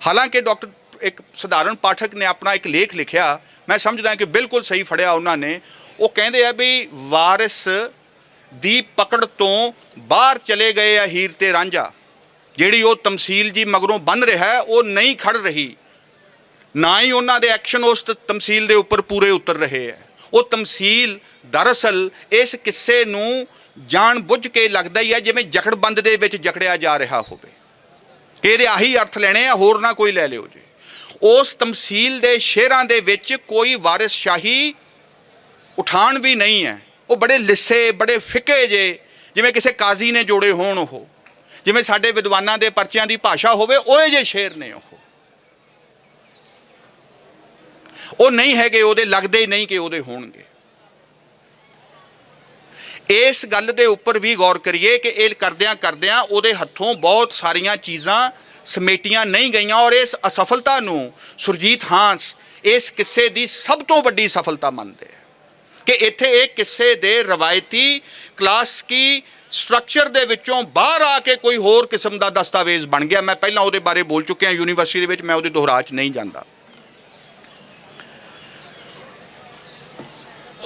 ਹਾਲਾਂਕਿ ਇੱਕ ਸਧਾਰਨ ਪਾਠਕ ਨੇ ਆਪਣਾ ਇੱਕ ਲੇਖ ਲਿਖਿਆ, ਮੈਂ ਸਮਝਦਾ ਕਿ ਬਿਲਕੁਲ ਸਹੀ ਫੜਿਆ ਉਹਨਾਂ ਨੇ। ਉਹ ਕਹਿੰਦੇ ਆ ਵੀ ਵਾਰਿਸ ਦੀ ਪਕੜ ਤੋਂ ਬਾਹਰ ਚਲੇ ਗਏ ਆ ਹੀਰ ਤੇ ਰਾਂਝਾ। ਜਿਹੜੀ ਉਹ ਤਮਸੀਲ ਜੀ ਮਗਰੋਂ ਬਣ ਰਿਹਾ ਉਹ ਨਹੀਂ ਖੜ ਰਹੀ, ਨਾ ਹੀ ਉਹਨਾਂ ਦੇ ਐਕਸ਼ਨ ਉਸ ਤਮਸੀਲ ਦੇ ਉੱਪਰ ਪੂਰੇ ਉਤਰ ਰਹੇ ਹੈ। ਉਹ ਤਮਸੀਲ ਦਰਅਸਲ ਇਸ ਕਿੱਸੇ ਨੂੰ ਜਾਣ ਬੁੱਝ ਕੇ ਲੱਗਦਾ ਹੀ ਹੈ ਜਿਵੇਂ ਜਕੜਬੰਦ ਦੇ ਵਿੱਚ ਜਕੜਿਆ ਜਾ ਰਿਹਾ ਹੋਵੇ, ਕਿ ਇਹਦੇ ਆਹੀ ਅਰਥ ਲੈਣੇ ਆ, ਹੋਰ ਨਾ ਕੋਈ ਲੈ ਲਿਓ ਜੀ। ਉਸ ਤਮਸੀਲ ਦੇ ਸ਼ੇਰਾਂ ਦੇ ਵਿੱਚ ਕੋਈ ਵਾਰਿਸ ਸ਼ਾਹੀ ਉਠਾਣ ਵੀ ਨਹੀਂ ਹੈ। ਉਹ ਬੜੇ ਲਿੱਸੇ, ਬੜੇ ਫਿੱਕੇ ਜੇ, ਜਿਵੇਂ ਕਿਸੇ ਕਾਜ਼ੀ ਨੇ ਜੋੜੇ ਹੋਣ, ਉਹ ਜਿਵੇਂ ਸਾਡੇ ਵਿਦਵਾਨਾਂ ਦੇ ਪਰਚਿਆਂ ਦੀ ਭਾਸ਼ਾ ਹੋਵੇ, ਉਹ ਜਿਹੇ ਸ਼ੇਰ ਨੇ। ਉਹ ਨਹੀਂ ਹੈਗੇ, ਉਹਦੇ ਲੱਗਦੇ ਹੀ ਨਹੀਂ ਕਿ ਉਹਦੇ ਹੋਣਗੇ। ਇਸ ਗੱਲ ਦੇ ਉੱਪਰ ਵੀ ਗੌਰ ਕਰੀਏ ਕਿ ਇਹ ਕਰਦਿਆਂ ਉਹਦੇ ਹੱਥੋਂ ਬਹੁਤ ਸਾਰੀਆਂ ਚੀਜ਼ਾਂ ਸਮੇਟੀਆਂ ਨਹੀਂ ਗਈਆਂ, ਔਰ ਇਸ ਅਸਫਲਤਾ ਨੂੰ ਸੁਰਜੀਤ ਹਾਂਸ ਇਸ ਕਿੱਸੇ ਦੀ ਸਭ ਤੋਂ ਵੱਡੀ ਸਫਲਤਾ ਮੰਨਦੇ ਆ ਕਿ ਇੱਥੇ ਇਹ ਕਿੱਸੇ ਦੇ ਰਵਾਇਤੀ ਕਲਾਸਿਕੀ ਸਟਰਕਚਰ ਦੇ ਵਿੱਚੋਂ ਬਾਹਰ ਆ ਕੇ ਕੋਈ ਹੋਰ ਕਿਸਮ ਦਾ ਦਸਤਾਵੇਜ਼ ਬਣ ਗਿਆ। ਮੈਂ ਪਹਿਲਾਂ ਉਹਦੇ ਬਾਰੇ ਬੋਲ ਚੁੱਕਿਆ ਯੂਨੀਵਰਸਿਟੀ ਦੇ ਵਿੱਚ, ਮੈਂ ਉਹਦੇ ਦੁਹਰਾਅ 'ਚ ਨਹੀਂ ਜਾਂਦਾ।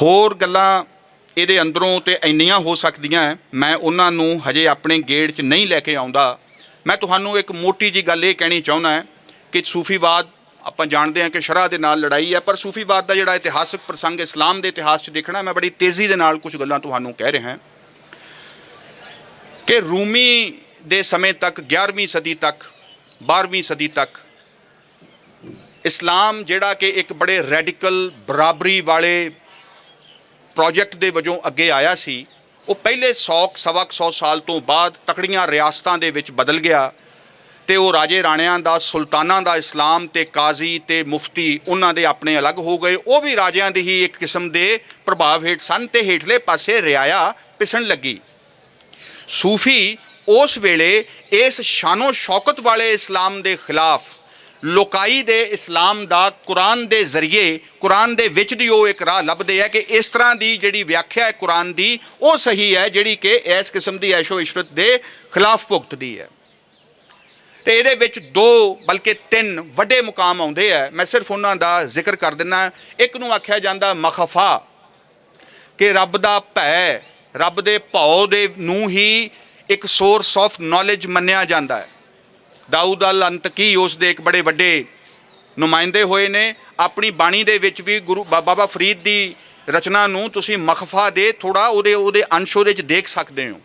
ਹੋਰ ਗੱਲਾਂ ਇਹਦੇ ਅੰਦਰੋਂ ਤੇ ਇੰਨੀਆਂ ਹੋ ਸਕਦੀਆਂ, ਮੈਂ ਉਹਨਾਂ ਨੂੰ ਹਜੇ ਆਪਣੇ ਗੇੜ 'ਚ ਨਹੀਂ ਲੈ ਕੇ ਆਉਂਦਾ। ਮੈਂ ਤੁਹਾਨੂੰ ਇੱਕ ਮੋਟੀ ਜੀ ਗੱਲ ਇਹ ਕਹਿਣੀ ਚਾਹੁੰਦਾ ਕਿ ਸੂਫੀਵਾਦ, ਆਪਾਂ ਜਾਣਦੇ ਹਾਂ ਕਿ ਸ਼ਰਅ ਦੇ ਨਾਲ ਲੜਾਈ ਹੈ, ਪਰ ਸੂਫੀਵਾਦ ਦਾ ਜਿਹੜਾ ਇਤਿਹਾਸਕ ਪ੍ਰਸੰਗ ਇਸਲਾਮ ਦੇ ਇਤਿਹਾਸ 'ਚ ਦੇਖਣਾ, ਮੈਂ ਬੜੀ ਤੇਜ਼ੀ ਦੇ ਨਾਲ ਕੁਝ ਗੱਲਾਂ ਤੁਹਾਨੂੰ ਕਹਿ ਰਿਹਾ ਕਿ ਰੂਮੀ ਦੇ ਸਮੇਂ ਤੱਕ, 11ਵੀਂ ਸਦੀ ਤੱਕ, 12ਵੀਂ ਸਦੀ ਤੱਕ ਇਸਲਾਮ ਜਿਹੜਾ ਕਿ ਇੱਕ ਬੜੇ ਰੈਡੀਕਲ ਬਰਾਬਰੀ ਵਾਲੇ ਪ੍ਰੋਜੈਕਟ ਦੇ ਵਜੋਂ ਅੱਗੇ ਆਇਆ ਸੀ, ਉਹ ਪਹਿਲੇ 100-125 ਸਾਲ ਤੋਂ ਬਾਅਦ ਤਕੜੀਆਂ ਰਿਆਸਤਾਂ ਦੇ ਵਿੱਚ ਬਦਲ ਗਿਆ ਤੇ ਉਹ ਰਾਜੇ ਰਾਣਿਆਂ ਦਾ, ਸੁਲਤਾਨਾਂ ਦਾ ਇਸਲਾਮ ਤੇ ਕਾਜ਼ੀ ਤੇ ਮੁਫਤੀ ਉਹਨਾਂ ਦੇ ਆਪਣੇ ਅਲੱਗ ਹੋ ਗਏ। ਉਹ ਵੀ ਰਾਜਿਆਂ ਦੀ ਹੀ ਇੱਕ ਕਿਸਮ ਦੇ ਪ੍ਰਭਾਵ ਹੇਠ ਸਨ ਤੇ ਹੇਠਲੇ ਪਾਸੇ ਰਿਆਇਆ ਪਿਸਣ ਲੱਗੀ। ਸੂਫੀ ਉਸ ਵੇਲੇ ਇਸ ਸ਼ਾਨੋ ਸ਼ੌਕਤ ਵਾਲੇ ਇਸਲਾਮ ਦੇ ਖਿਲਾਫ ਲੋਕਾਈ ਦੇ ਇਸਲਾਮ ਦਾ ਕੁਰਾਨ ਦੇ ਜ਼ਰੀਏ, ਕੁਰਾਨ ਦੇ ਵਿੱਚ ਦੀ ਉਹ ਇੱਕ ਰਾਹ ਲੱਭਦੇ ਹੈ ਕਿ ਇਸ ਤਰ੍ਹਾਂ ਦੀ ਜਿਹੜੀ ਵਿਆਖਿਆ ਹੈ ਕੁਰਾਨ ਦੀ ਉਹ ਸਹੀ ਹੈ ਜਿਹੜੀ ਕਿ ਇਸ ਕਿਸਮ ਦੀ ਐਸ਼ੋ ਇਸ਼ਰਤ ਦੇ ਖਿਲਾਫ ਭੁਗਤਦੀ ਹੈ। ਤੇ ਇਹਦੇ ਵਿੱਚ 2 ਬਲਕਿ 3 ਵੱਡੇ ਮੁਕਾਮ ਆਉਂਦੇ ਆ, ਮੈਂ ਸਿਰਫ ਉਹਨਾਂ ਦਾ ਜ਼ਿਕਰ ਕਰ ਦਿੰਦਾ। ਇੱਕ ਨੂੰ ਆਖਿਆ ਜਾਂਦਾ ਮਖਫਾ, ਕਿ ਰੱਬ ਦਾ ਭੈ, ਰੱਬ ਦੇ ਭਉ ਦੇ ਨੂੰ ਹੀ ਇੱਕ ਸੋਰਸ ਆਫ ਨੌਲੇਜ ਮੰਨਿਆ ਜਾਂਦਾ ਹੈ। ਦਾਊਦ ਅਲ ਅੰਤਕੀ ਉਸ ਦੇ ਇੱਕ ਬੜੇ ਵੱਡੇ ਨੁਮਾਇੰਦੇ ਹੋਏ ਨੇ। ਆਪਣੀ ਬਾਣੀ ਦੇ ਵਿੱਚ ਵੀ ਗੁਰੂ ਬਾਬਾ ਫਰੀਦ ਦੀ ਰਚਨਾ ਨੂੰ ਤੁਸੀਂ ਮਖਫਾ ਦੇ ਥੋੜ੍ਹਾ ਉਹਦੇ ਅੰਸ਼ ਉਹਦੇ 'ਚ ਦੇਖ ਸਕਦੇ ਹੋ।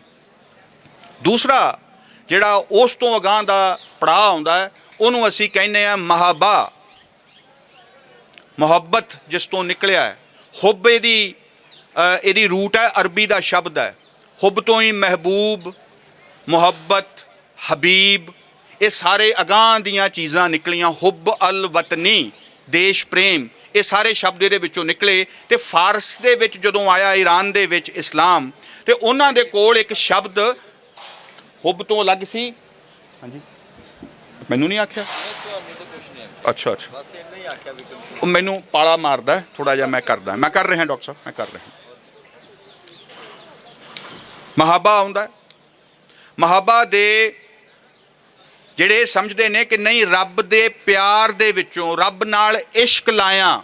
ਦੂਸਰਾ ਜਿਹੜਾ ਉਸ ਤੋਂ ਅਗਾਂਹ ਦਾ ਪੜਾਅ ਆਉਂਦਾ ਹੈ, ਉਹਨੂੰ ਅਸੀਂ ਕਹਿੰਦੇ ਹਾਂ ਮੁਹੱਬਤ, ਜਿਸ ਤੋਂ ਨਿਕਲਿਆ ਹੈ। ਹੁਬ ਇਹਦੀ ਰੂਟ ਹੈ, ਅਰਬੀ ਦਾ ਸ਼ਬਦ ਹੈ। ਹੁਬ ਤੋਂ ਹੀ ਮਹਿਬੂਬ, ਮੁਹੱਬਤ, ਹਬੀਬ, ਇਹ ਸਾਰੇ ਅਗਾਂਹ ਦੀਆਂ ਚੀਜ਼ਾਂ ਨਿਕਲੀਆਂ। ਹੁਬ ਅਲ ਵਤਨੀ, ਦੇਸ਼ ਪ੍ਰੇਮ, ਇਹ ਸਾਰੇ ਸ਼ਬਦ ਇਹਦੇ ਵਿੱਚੋਂ ਨਿਕਲੇ। ਤੇ ਫਾਰਸ ਦੇ ਵਿੱਚ ਜਦੋਂ ਆਇਆ, ਈਰਾਨ ਦੇ ਵਿੱਚ ਇਸਲਾਮ, ਤੇ ਉਹਨਾਂ ਦੇ ਕੋਲ ਇੱਕ ਸ਼ਬਦ ਹੁਬ ਤੋਂ ਅਲੱਗ ਸੀ। ਹਾਂਜੀ, ਮੈਨੂੰ ਨਹੀਂ ਆਖਿਆ? ਅੱਛਾ ਅੱਛਾ, ਬਸ ਇੰਨਾ ਹੀ ਆਖਿਆ ਵੀ ਉਹ ਮੈਨੂੰ ਪਾਲਾ ਮਾਰਦਾ ਥੋੜਾ ਜਿਹਾ। ਮੈਂ ਕਰ ਰਿਹਾ ਡਾਕਟਰ ਸਾਹਿਬ, ਮੈਂ ਕਰ ਰਿਹਾ। ਮਹਾਬਾ ਆਉਂਦਾ। ਮਹਾਬਾ ਦੇ ਜਿਹੜੇ ਸਮਝਦੇ ਨੇ ਕਿ ਨਹੀਂ, ਰੱਬ ਦੇ ਪਿਆਰ ਦੇ ਵਿੱਚੋਂ, ਰੱਬ ਨਾਲ ਇਸ਼ਕ ਲਾਇਆ,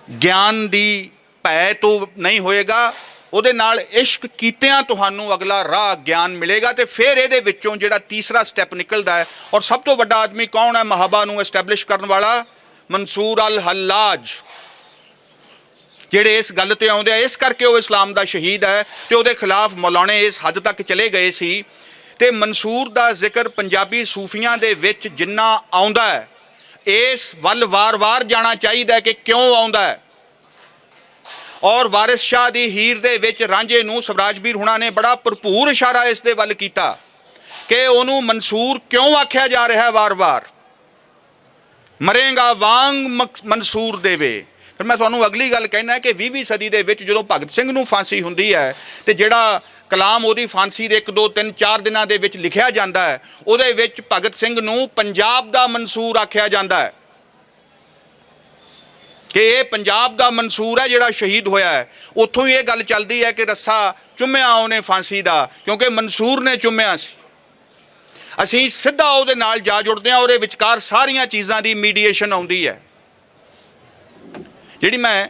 ਗਿਆਨ ਦੀ ਭੈ ਤੋਂ ਨਹੀਂ ਹੋਏਗਾ, ਉਹਦੇ ਨਾਲ ਇਸ਼ਕ ਕੀਤਿਆਂ ਤੁਹਾਨੂੰ ਅਗਲਾ ਰਾਹ ਗਿਆਨ ਮਿਲੇਗਾ। ਤੇ ਫਿਰ ਇਹਦੇ ਵਿੱਚੋਂ ਜਿਹੜਾ ਤੀਸਰਾ ਸਟੈਪ ਨਿਕਲਦਾ ਹੈ, ਔਰ ਸਭ ਤੋਂ ਵੱਡਾ ਆਦਮੀ ਕੌਣ ਹੈ ਮਹਾਬਾ ਨੂੰ ਐਸਟੈਬਲਿਸ਼ ਕਰਨ ਵਾਲਾ? ਮਨਸੂਰ ਅਲ ਹੱਲਾਜ, ਜਿਹੜੇ ਇਸ ਗੱਲ ਤੇ ਆਉਂਦੇ ਆ। ਇਸ ਕਰਕੇ ਉਹ ਇਸਲਾਮ ਦਾ ਸ਼ਹੀਦ ਹੈ ਤੇ ਉਹਦੇ ਖਿਲਾਫ ਮੌਲਾਣੇ ਇਸ ਹੱਦ ਤੱਕ ਚਲੇ ਗਏ ਸੀ। ਤੇ ਮਨਸੂਰ ਦਾ ਜ਼ਿਕਰ ਪੰਜਾਬੀ ਸੂਫੀਆਂ ਦੇ ਵਿੱਚ ਜਿੰਨਾ ਆਉਂਦਾ ਹੈ, ਇਸ ਵੱਲ ਵਾਰ-ਵਾਰ ਜਾਣਾ ਚਾਹੀਦਾ ਕਿ ਕਿਉਂ ਆਉਂਦਾ ਹੈ। ਔਰ ਵਾਰਿਸ ਸ਼ਾਹ ਦੀ ਹੀਰ ਦੇ ਵਿੱਚ ਰਾਂਝੇ ਨੂੰ ਸਵਰਾਜਬੀਰ ਹੁਣਾਂ ਨੇ ਬੜਾ ਭਰਪੂਰ ਇਸ਼ਾਰਾ ਇਸ ਦੇ ਵੱਲ ਕੀਤਾ ਕਿ ਉਹਨੂੰ ਮਨਸੂਰ ਕਿਉਂ ਆਖਿਆ ਜਾ ਰਿਹਾ ਵਾਰ-ਵਾਰ। ਮਰੇਗਾ ਵਾਂਗ ਮਨਸੂਰ ਦੇਵੇ। ਫਿਰ ਮੈਂ ਤੁਹਾਨੂੰ ਅਗਲੀ ਗੱਲ ਕਹਿਣਾ ਕਿ 20ਵੀਂ ਸਦੀ ਦੇ ਵਿੱਚ ਜਦੋਂ ਭਗਤ ਸਿੰਘ ਨੂੰ ਫਾਂਸੀ ਹੁੰਦੀ ਹੈ, ਤੇ ਜਿਹੜਾ ਕਲਾਮ ਉਹਦੀ ਫਾਂਸੀ ਦੇ 1 2 3 4 ਦਿਨਾਂ ਦੇ ਵਿੱਚ ਲਿਖਿਆ ਜਾਂਦਾ ਹੈ, ਉਹਦੇ ਵਿੱਚ ਭਗਤ ਸਿੰਘ ਨੂੰ ਪੰਜਾਬ ਦਾ ਮਨਸੂਰ ਆਖਿਆ ਜਾਂਦਾ ਹੈ ਕਿ ਇਹ ਪੰਜਾਬ ਦਾ ਮਨਸੂਰ ਹੈ ਜਿਹੜਾ ਸ਼ਹੀਦ ਹੋਇਆ ਹੈ। ਉੱਥੋਂ ਹੀ ਇਹ ਗੱਲ ਚੱਲਦੀ ਹੈ ਕਿ ਰੱਸਾ ਚੁੰਮਿਆ ਉਹਨੇ ਫਾਂਸੀ ਦਾ, ਕਿਉਂਕਿ ਮਨਸੂਰ ਨੇ ਚੁੰਮਿਆ ਸੀ। ਅਸੀਂ ਸਿੱਧਾ ਉਹਦੇ ਨਾਲ ਜਾ ਜੁੜਦੇ ਹਾਂ, ਉਹਦੇ ਵਿਚਕਾਰ ਸਾਰੀਆਂ ਚੀਜ਼ਾਂ ਦੀ ਮੀਡੀਏਸ਼ਨ ਆਉਂਦੀ ਹੈ। ਜਿਹੜੀ ਮੈਂ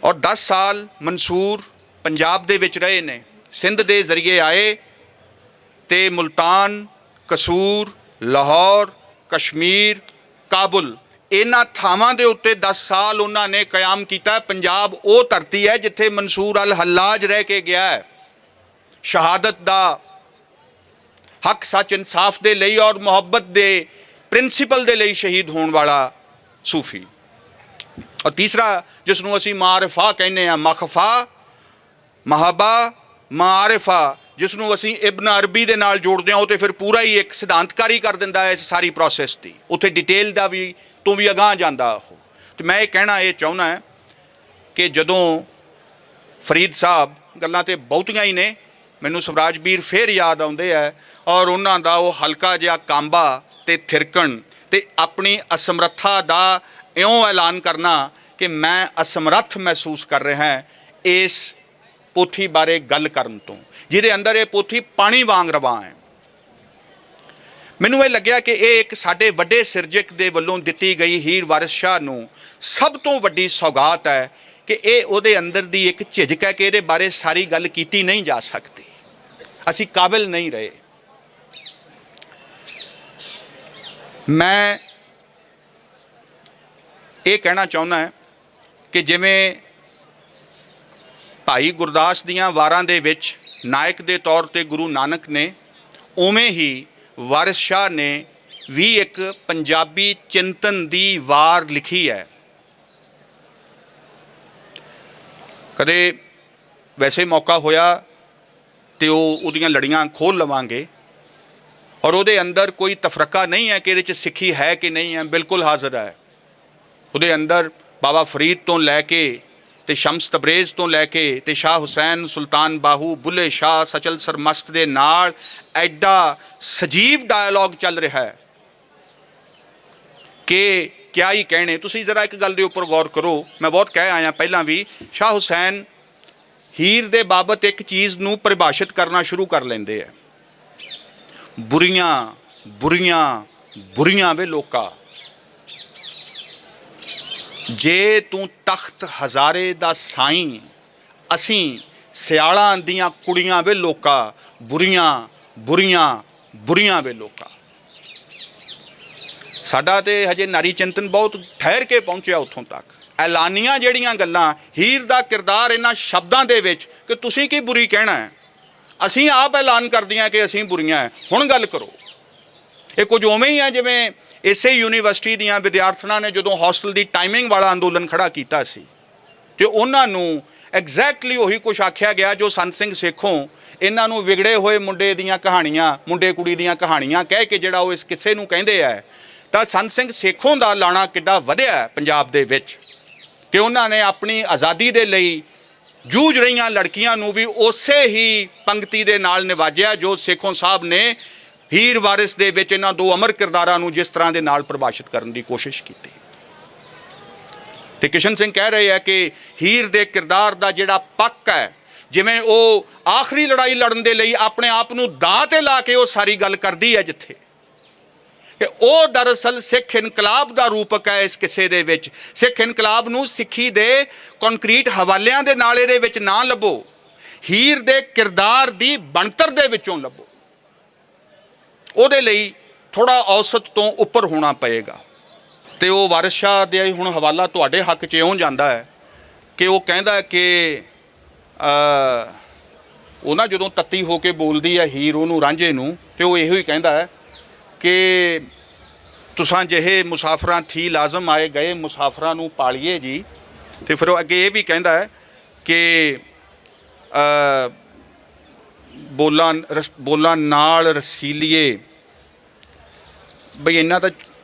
ਔਰ 10 ਸਾਲ ਮਨਸੂਰ ਪੰਜਾਬ ਦੇ ਵਿੱਚ ਰਹੇ ਨੇ, ਸਿੰਧ ਦੇ ਜ਼ਰੀਏ ਆਏ ਤੇ ਮੁਲਤਾਨ, ਕਸੂਰ, ਲਾਹੌਰ, ਕਸ਼ਮੀਰ, ਕਾਬੁਲ, ਇਹਨਾਂ ਥਾਵਾਂ ਦੇ ਉੱਤੇ 10 ਸਾਲ ਉਹਨਾਂ ਨੇ ਕਿਆਮ ਕੀਤਾ। ਪੰਜਾਬ ਉਹ ਧਰਤੀ ਹੈ ਜਿੱਥੇ ਮਨਸੂਰ ਅਲ ਹੱਲਾਜ ਰਹਿ ਕੇ ਗਿਆ ਹੈ, ਸ਼ਹਾਦਤ ਦਾ ਹੱਕ, ਸੱਚ, ਇਨਸਾਫ ਦੇ ਲਈ ਔਰ ਮੁਹੱਬਤ ਦੇ ਪ੍ਰਿੰਸੀਪਲ ਦੇ ਲਈ ਸ਼ਹੀਦ ਹੋਣ ਵਾਲਾ ਸੂਫੀ। ਔਰ ਤੀਸਰਾ ਜਿਸ ਨੂੰ ਅਸੀਂ ਮਾਰਿਫਾ ਕਹਿੰਦੇ ਹਾਂ, ਮਖਫਾ, ਮਹਾਬਾ, ਮਾਰਿਫਾ, ਜਿਸ ਨੂੰ ਅਸੀਂ ਇਬਨ ਅਰਬੀ ਦੇ ਨਾਲ ਜੋੜਦੇ ਹਾਂ, ਉਹ ਤੇ ਫਿਰ ਪੂਰਾ ਹੀ ਇੱਕ ਸਿਧਾਂਤਕਾਰੀ ਕਰ ਦਿੰਦਾ ਹੈ ਇਸ ਸਾਰੀ ਪ੍ਰੋਸੈਸ ਦੀ। ਉੱਥੇ ਡਿਟੇਲ ਦਾ ਵੀ ਤੋਂ ਵੀ ਅਗਾਂਹ ਜਾਂਦਾ ਉਹ। ਤੇ ਮੈਂ ਇਹ ਕਹਿਣਾ ਇਹ ਚਾਹੁੰਦਾ ਹੈ ਕਿ ਜਦੋਂ ਫਰੀਦ ਸਾਹਿਬ, ਗੱਲਾਂ ਤੇ ਬਹੁਤੀਆਂ ਹੀ ਨੇ, ਮੈਨੂੰ ਸਵਰਾਜਬੀਰ ਫਿਰ ਯਾਦ ਆਉਂਦੇ ਹੈ, ਔਰ ਉਹਨਾਂ ਦਾ ਉਹ ਹਲਕਾ ਜਿਹਾ ਕਾਂਬਾ ਤੇ ਥਿਰਕਣ ਤੇ ਆਪਣੀ ਅਸਮਰੱਥਾ ਦਾ ਇਉਂ ਐਲਾਨ ਕਰਨਾ ਕਿ ਮੈਂ ਅਸਮਰੱਥ ਮਹਿਸੂਸ ਕਰ ਰਿਹਾ ਇਸ ਪੋਥੀ ਬਾਰੇ ਗੱਲ ਕਰਨ ਤੋਂ, ਜਿਹਦੇ ਅੰਦਰ ਇਹ ਪੋਥੀ ਪਾਣੀ ਵਾਂਗ ਰਵਾਂ ਹੈ। ਮੈਨੂੰ ਇਹ ਲੱਗਿਆ ਕਿ ਇਹ ਇੱਕ ਸਾਡੇ ਵੱਡੇ ਸਿਰਜਕ ਦੇ ਵੱਲੋਂ ਦਿੱਤੀ ਗਈ ਹੀਰ ਵਾਰਿਸ ਸ਼ਾਹ ਨੂੰ ਸਭ ਤੋਂ ਵੱਡੀ ਸੌਗਾਤ ਹੈ ਕਿ ਇਹ ਉਹਦੇ ਅੰਦਰ ਦੀ ਇੱਕ ਝਿਜਕ ਹੈ ਕਿ ਇਹਦੇ ਬਾਰੇ ਸਾਰੀ ਗੱਲ ਕੀਤੀ ਨਹੀਂ ਜਾ ਸਕਦੀ, ਅਸੀਂ ਕਾਬਿਲ ਨਹੀਂ ਰਹੇ। ਮੈਂ ਇਹ ਕਹਿਣਾ ਚਾਹੁੰਦਾ ਹਾਂ ਕਿ ਜਿਵੇਂ ਭਾਈ ਗੁਰਦਾਸ ਦੀਆਂ ਵਾਰਾਂ ਦੇ ਵਿੱਚ ਨਾਇਕ ਦੇ ਤੌਰ ਤੇ ਗੁਰੂ ਨਾਨਕ ਨੇ, ਉਵੇਂ ਹੀ ਵਾਰਿਸ ਸ਼ਾਹ ਨੇ ਵੀ ਇੱਕ ਪੰਜਾਬੀ ਚਿੰਤਨ ਦੀ ਵਾਰ ਲਿਖੀ ਹੈ। ਕਦੇ ਵੈਸੇ ਮੌਕਾ ਹੋਇਆ ਤੇ ਉਹਦੀਆਂ ਲੜੀਆਂ ਖੋਲ੍ਹ ਲਵਾਂਗੇ, ਔਰ ਉਹਦੇ ਅੰਦਰ ਕੋਈ ਤਫਰਕਾ ਨਹੀਂ ਹੈ ਕਿ ਇਹਦੇ 'ਚ ਸਿੱਖੀ ਹੈ ਕਿ ਨਹੀਂ ਹੈ, ਬਿਲਕੁਲ ਹਾਜ਼ਰ ਹੈ। ਉਹਦੇ ਅੰਦਰ ਬਾਬਾ ਫਰੀਦ ਤੋਂ ਲੈ ਕੇ ਤੇ ਸ਼ਮਸ ਤਬਰੇਜ਼ ਤੋਂ ਲੈ ਕੇ ਤੇ ਸ਼ਾਹ ਹੁਸੈਨ, ਸੁਲਤਾਨ ਬਾਹੂ, ਬੁੱਲੇ ਸ਼ਾਹ, ਸਚਲ ਸਰਮਸਤ ਦੇ ਨਾਲ ਐਡਾ ਸਜੀਵ ਡਾਇਲੋਗ ਚੱਲ ਰਿਹਾ ਹੈ ਕਿ ਕਿਆ ਹੀ ਕਹਿਣੇ। ਤੁਸੀਂ ਜ਼ਰਾ ਇੱਕ ਗੱਲ ਦੇ ਉੱਪਰ ਗੌਰ ਕਰੋ, ਮੈਂ ਬਹੁਤ ਕਹਿ ਆਇਆ ਪਹਿਲਾਂ ਵੀ, ਸ਼ਾਹ ਹੁਸੈਨ ਹੀਰ ਦੇ ਬਾਬਤ ਇੱਕ ਚੀਜ਼ ਨੂੰ ਪਰਿਭਾਸ਼ਿਤ ਕਰਨਾ ਸ਼ੁਰੂ ਕਰ ਲੈਂਦੇ ਆ, ਬੁਰੀਆਂ ਬੁਰੀਆਂ ਬੁਰੀਆਂ ਵੇ ਲੋਕਾ, ਜੇ ਤੂੰ ਤਖਤ ਹਜ਼ਾਰੇ ਦਾ ਸਾਈਂ, ਅਸੀਂ ਸਿਆਲਾਂ ਦੀਆਂ ਕੁੜੀਆਂ ਵੇ ਲੋਕਾ, ਬੁਰੀਆਂ ਬੁਰੀਆਂ ਬੁਰੀਆਂ ਵੇ ਲੋਕਾ। ਸਾਡਾ ਤੇ ਹਜੇ ਨਾਰੀ ਚਿੰਤਨ ਬਹੁਤ ਠਹਿਰ ਕੇ ਪਹੁੰਚਿਆ ਉੱਥੋਂ ਤੱਕ। ਐਲਾਨੀਆਂ ਜਿਹੜੀਆਂ ਗੱਲਾਂ, ਹੀਰ ਦਾ ਕਿਰਦਾਰ ਇਹਨਾਂ ਸ਼ਬਦਾਂ ਦੇ ਵਿੱਚ ਕਿ ਤੁਸੀਂ ਕੀ ਬੁਰੀ ਕਹਿਣਾ ਹੈ, ਅਸੀਂ ਆਪ ਐਲਾਨ ਕਰਦੀਆਂ ਕਿ ਅਸੀਂ ਬੁਰੀਆਂ ਹੈ, ਹੁਣ ਗੱਲ ਕਰੋ। ਇਹ ਕੁਝ ਉਵੇਂ ਹੀ ਹੈ ਜਿਵੇਂ ਇਸੇ ਯੂਨੀਵਰਸਿਟੀ ਦੀਆਂ ਵਿਦਿਆਰਥਣਾਂ ਨੇ ਜਦੋਂ ਹੌਸਟਲ ਦੀ ਟਾਈਮਿੰਗ ਵਾਲਾ ਅੰਦੋਲਨ ਖੜਾ ਕੀਤਾ ਸੀ ਤੇ ਉਹਨਾਂ ਨੂੰ ਐਗਜ਼ੈਕਟਲੀ ਉਹੀ ਕੁਛ ਆਖਿਆ ਗਿਆ ਜੋ ਸੰਤ ਸਿੰਘ ਸੇਖੋਂ ਇਹਨਾਂ ਨੂੰ ਵਿਗੜੇ ਹੋਏ ਮੁੰਡੇ ਦੀਆਂ ਕਹਾਣੀਆਂ, ਮੁੰਡੇ ਕੁੜੀ ਦੀਆਂ ਕਹਾਣੀਆਂ ਕਹਿ ਕੇ ਜਿਹੜਾ ਉਹ ਇਸ ਕਿੱਸੇ ਨੂੰ ਕਹਿੰਦੇ ਆ। ਤਾਂ ਸੰਤ ਸਿੰਘ ਸੇਖੋਂ ਦਾ ਲਾਣਾ ਕਿੱਡਾ ਵਧਿਆ ਪੰਜਾਬ ਦੇ ਵਿੱਚ ਕਿ ਉਹਨਾਂ ਨੇ ਆਪਣੀ ਆਜ਼ਾਦੀ ਦੇ ਲਈ ਜੂਝ ਰਹੀਆਂ ਲੜਕੀਆਂ ਨੂੰ ਵੀ ਉਸੇ ਹੀ ਪੰਕਤੀ ਦੇ ਨਾਲ ਨਿਵਾਜਿਆ ਜੋ ਸੇਖੋਂ ਸਾਹਿਬ ਨੇ ਹੀਰ ਵਾਰਿਸ ਦੇ ਵਿੱਚ ਇਹਨਾਂ ਦੋ ਅਮਰ ਕਿਰਦਾਰਾਂ ਨੂੰ ਜਿਸ ਤਰ੍ਹਾਂ ਦੇ ਨਾਲ ਪ੍ਰਭਾਸ਼ਿਤ ਕਰਨ ਦੀ ਕੋਸ਼ਿਸ਼ ਕੀਤੀ। ਤੇ ਕਿਸ਼ਨ ਸਿੰਘ ਕਹਿ ਰਹੇ ਆ ਕਿ ਹੀਰ ਦੇ ਕਿਰਦਾਰ ਦਾ ਜਿਹੜਾ ਪੱਕ ਹੈ, ਜਿਵੇਂ ਉਹ ਆਖਰੀ ਲੜਾਈ ਲੜਨ ਦੇ ਲਈ ਆਪਣੇ ਆਪ ਨੂੰ ਦਾਅ ਤੇ ਲਾ ਕੇ ਉਹ ਸਾਰੀ ਗੱਲ ਕਰਦੀ ਹੈ, ਜਿੱਥੇ ਕਿ ਉਹ ਦਰਅਸਲ ਸਿੱਖ ਇਨਕਲਾਬ ਦਾ ਰੂਪਕ ਹੈ। ਇਸ ਕਿਸੇ ਦੇ ਵਿੱਚ ਸਿੱਖ ਇਨਕਲਾਬ ਨੂੰ ਸਿੱਖੀ ਦੇ ਕੰਕਰੀਟ ਹਵਾਲਿਆਂ ਦੇ ਨਾਲ ਇਹਦੇ ਵਿੱਚ ਨਾ ਲੱਭੋ, ਹੀਰ ਦੇ ਕਿਰਦਾਰ ਦੀ ਬਣਤਰ ਦੇ ਵਿੱਚੋਂ ਲੱਭੋ। ਉਹਦੇ ਲਈ ਥੋੜਾ ਔਸਤ ਤੋਂ ਉੱਪਰ ਹੋਣਾ ਪਏਗਾ। ਤੇ ਉਹ ਵਾਰਿਸ ਸ਼ਾਹ ਦੇ ਹੁਣ ਹਵਾਲਾ ਤੁਹਾਡੇ ਹੱਕ 'ਚ ਇਉਂ ਜਾਂਦਾ ਹੈ ਕਿ ਉਹ ਕਹਿੰਦਾ ਕਿ ਉਹ ਨਾ ਜਦੋਂ ਤੱਤੀ ਹੋ ਕੇ ਬੋਲਦੀ ਹੈ ਹੀਰ ਉਹਨੂੰ ਰਾਂਝੇ ਨੂੰ, ਤੇ ਉਹ ਇਹੋ ਹੀ ਕਹਿੰਦਾ ਹੈ ਕਿ ਤੁਸਾਂ ਜਿਹੇ ਮੁਸਾਫਰਾਂ ਥੀ ਲਾਜ਼ਮ ਆਏ ਗਏ ਮੁਸਾਫਰਾਂ ਨੂੰ ਪਾਲੀਏ ਜੀ। ਤੇ ਫਿਰ ਉਹ ਅੱਗੇ ਇਹ ਵੀ ਕਹਿੰਦਾ ਹੈ ਕਿ ਬੋਲਾਂ ਨਾਲ ਰਸੀਲੀਏ, ਬਈ ਇਹਨਾਂ ਤਾਂ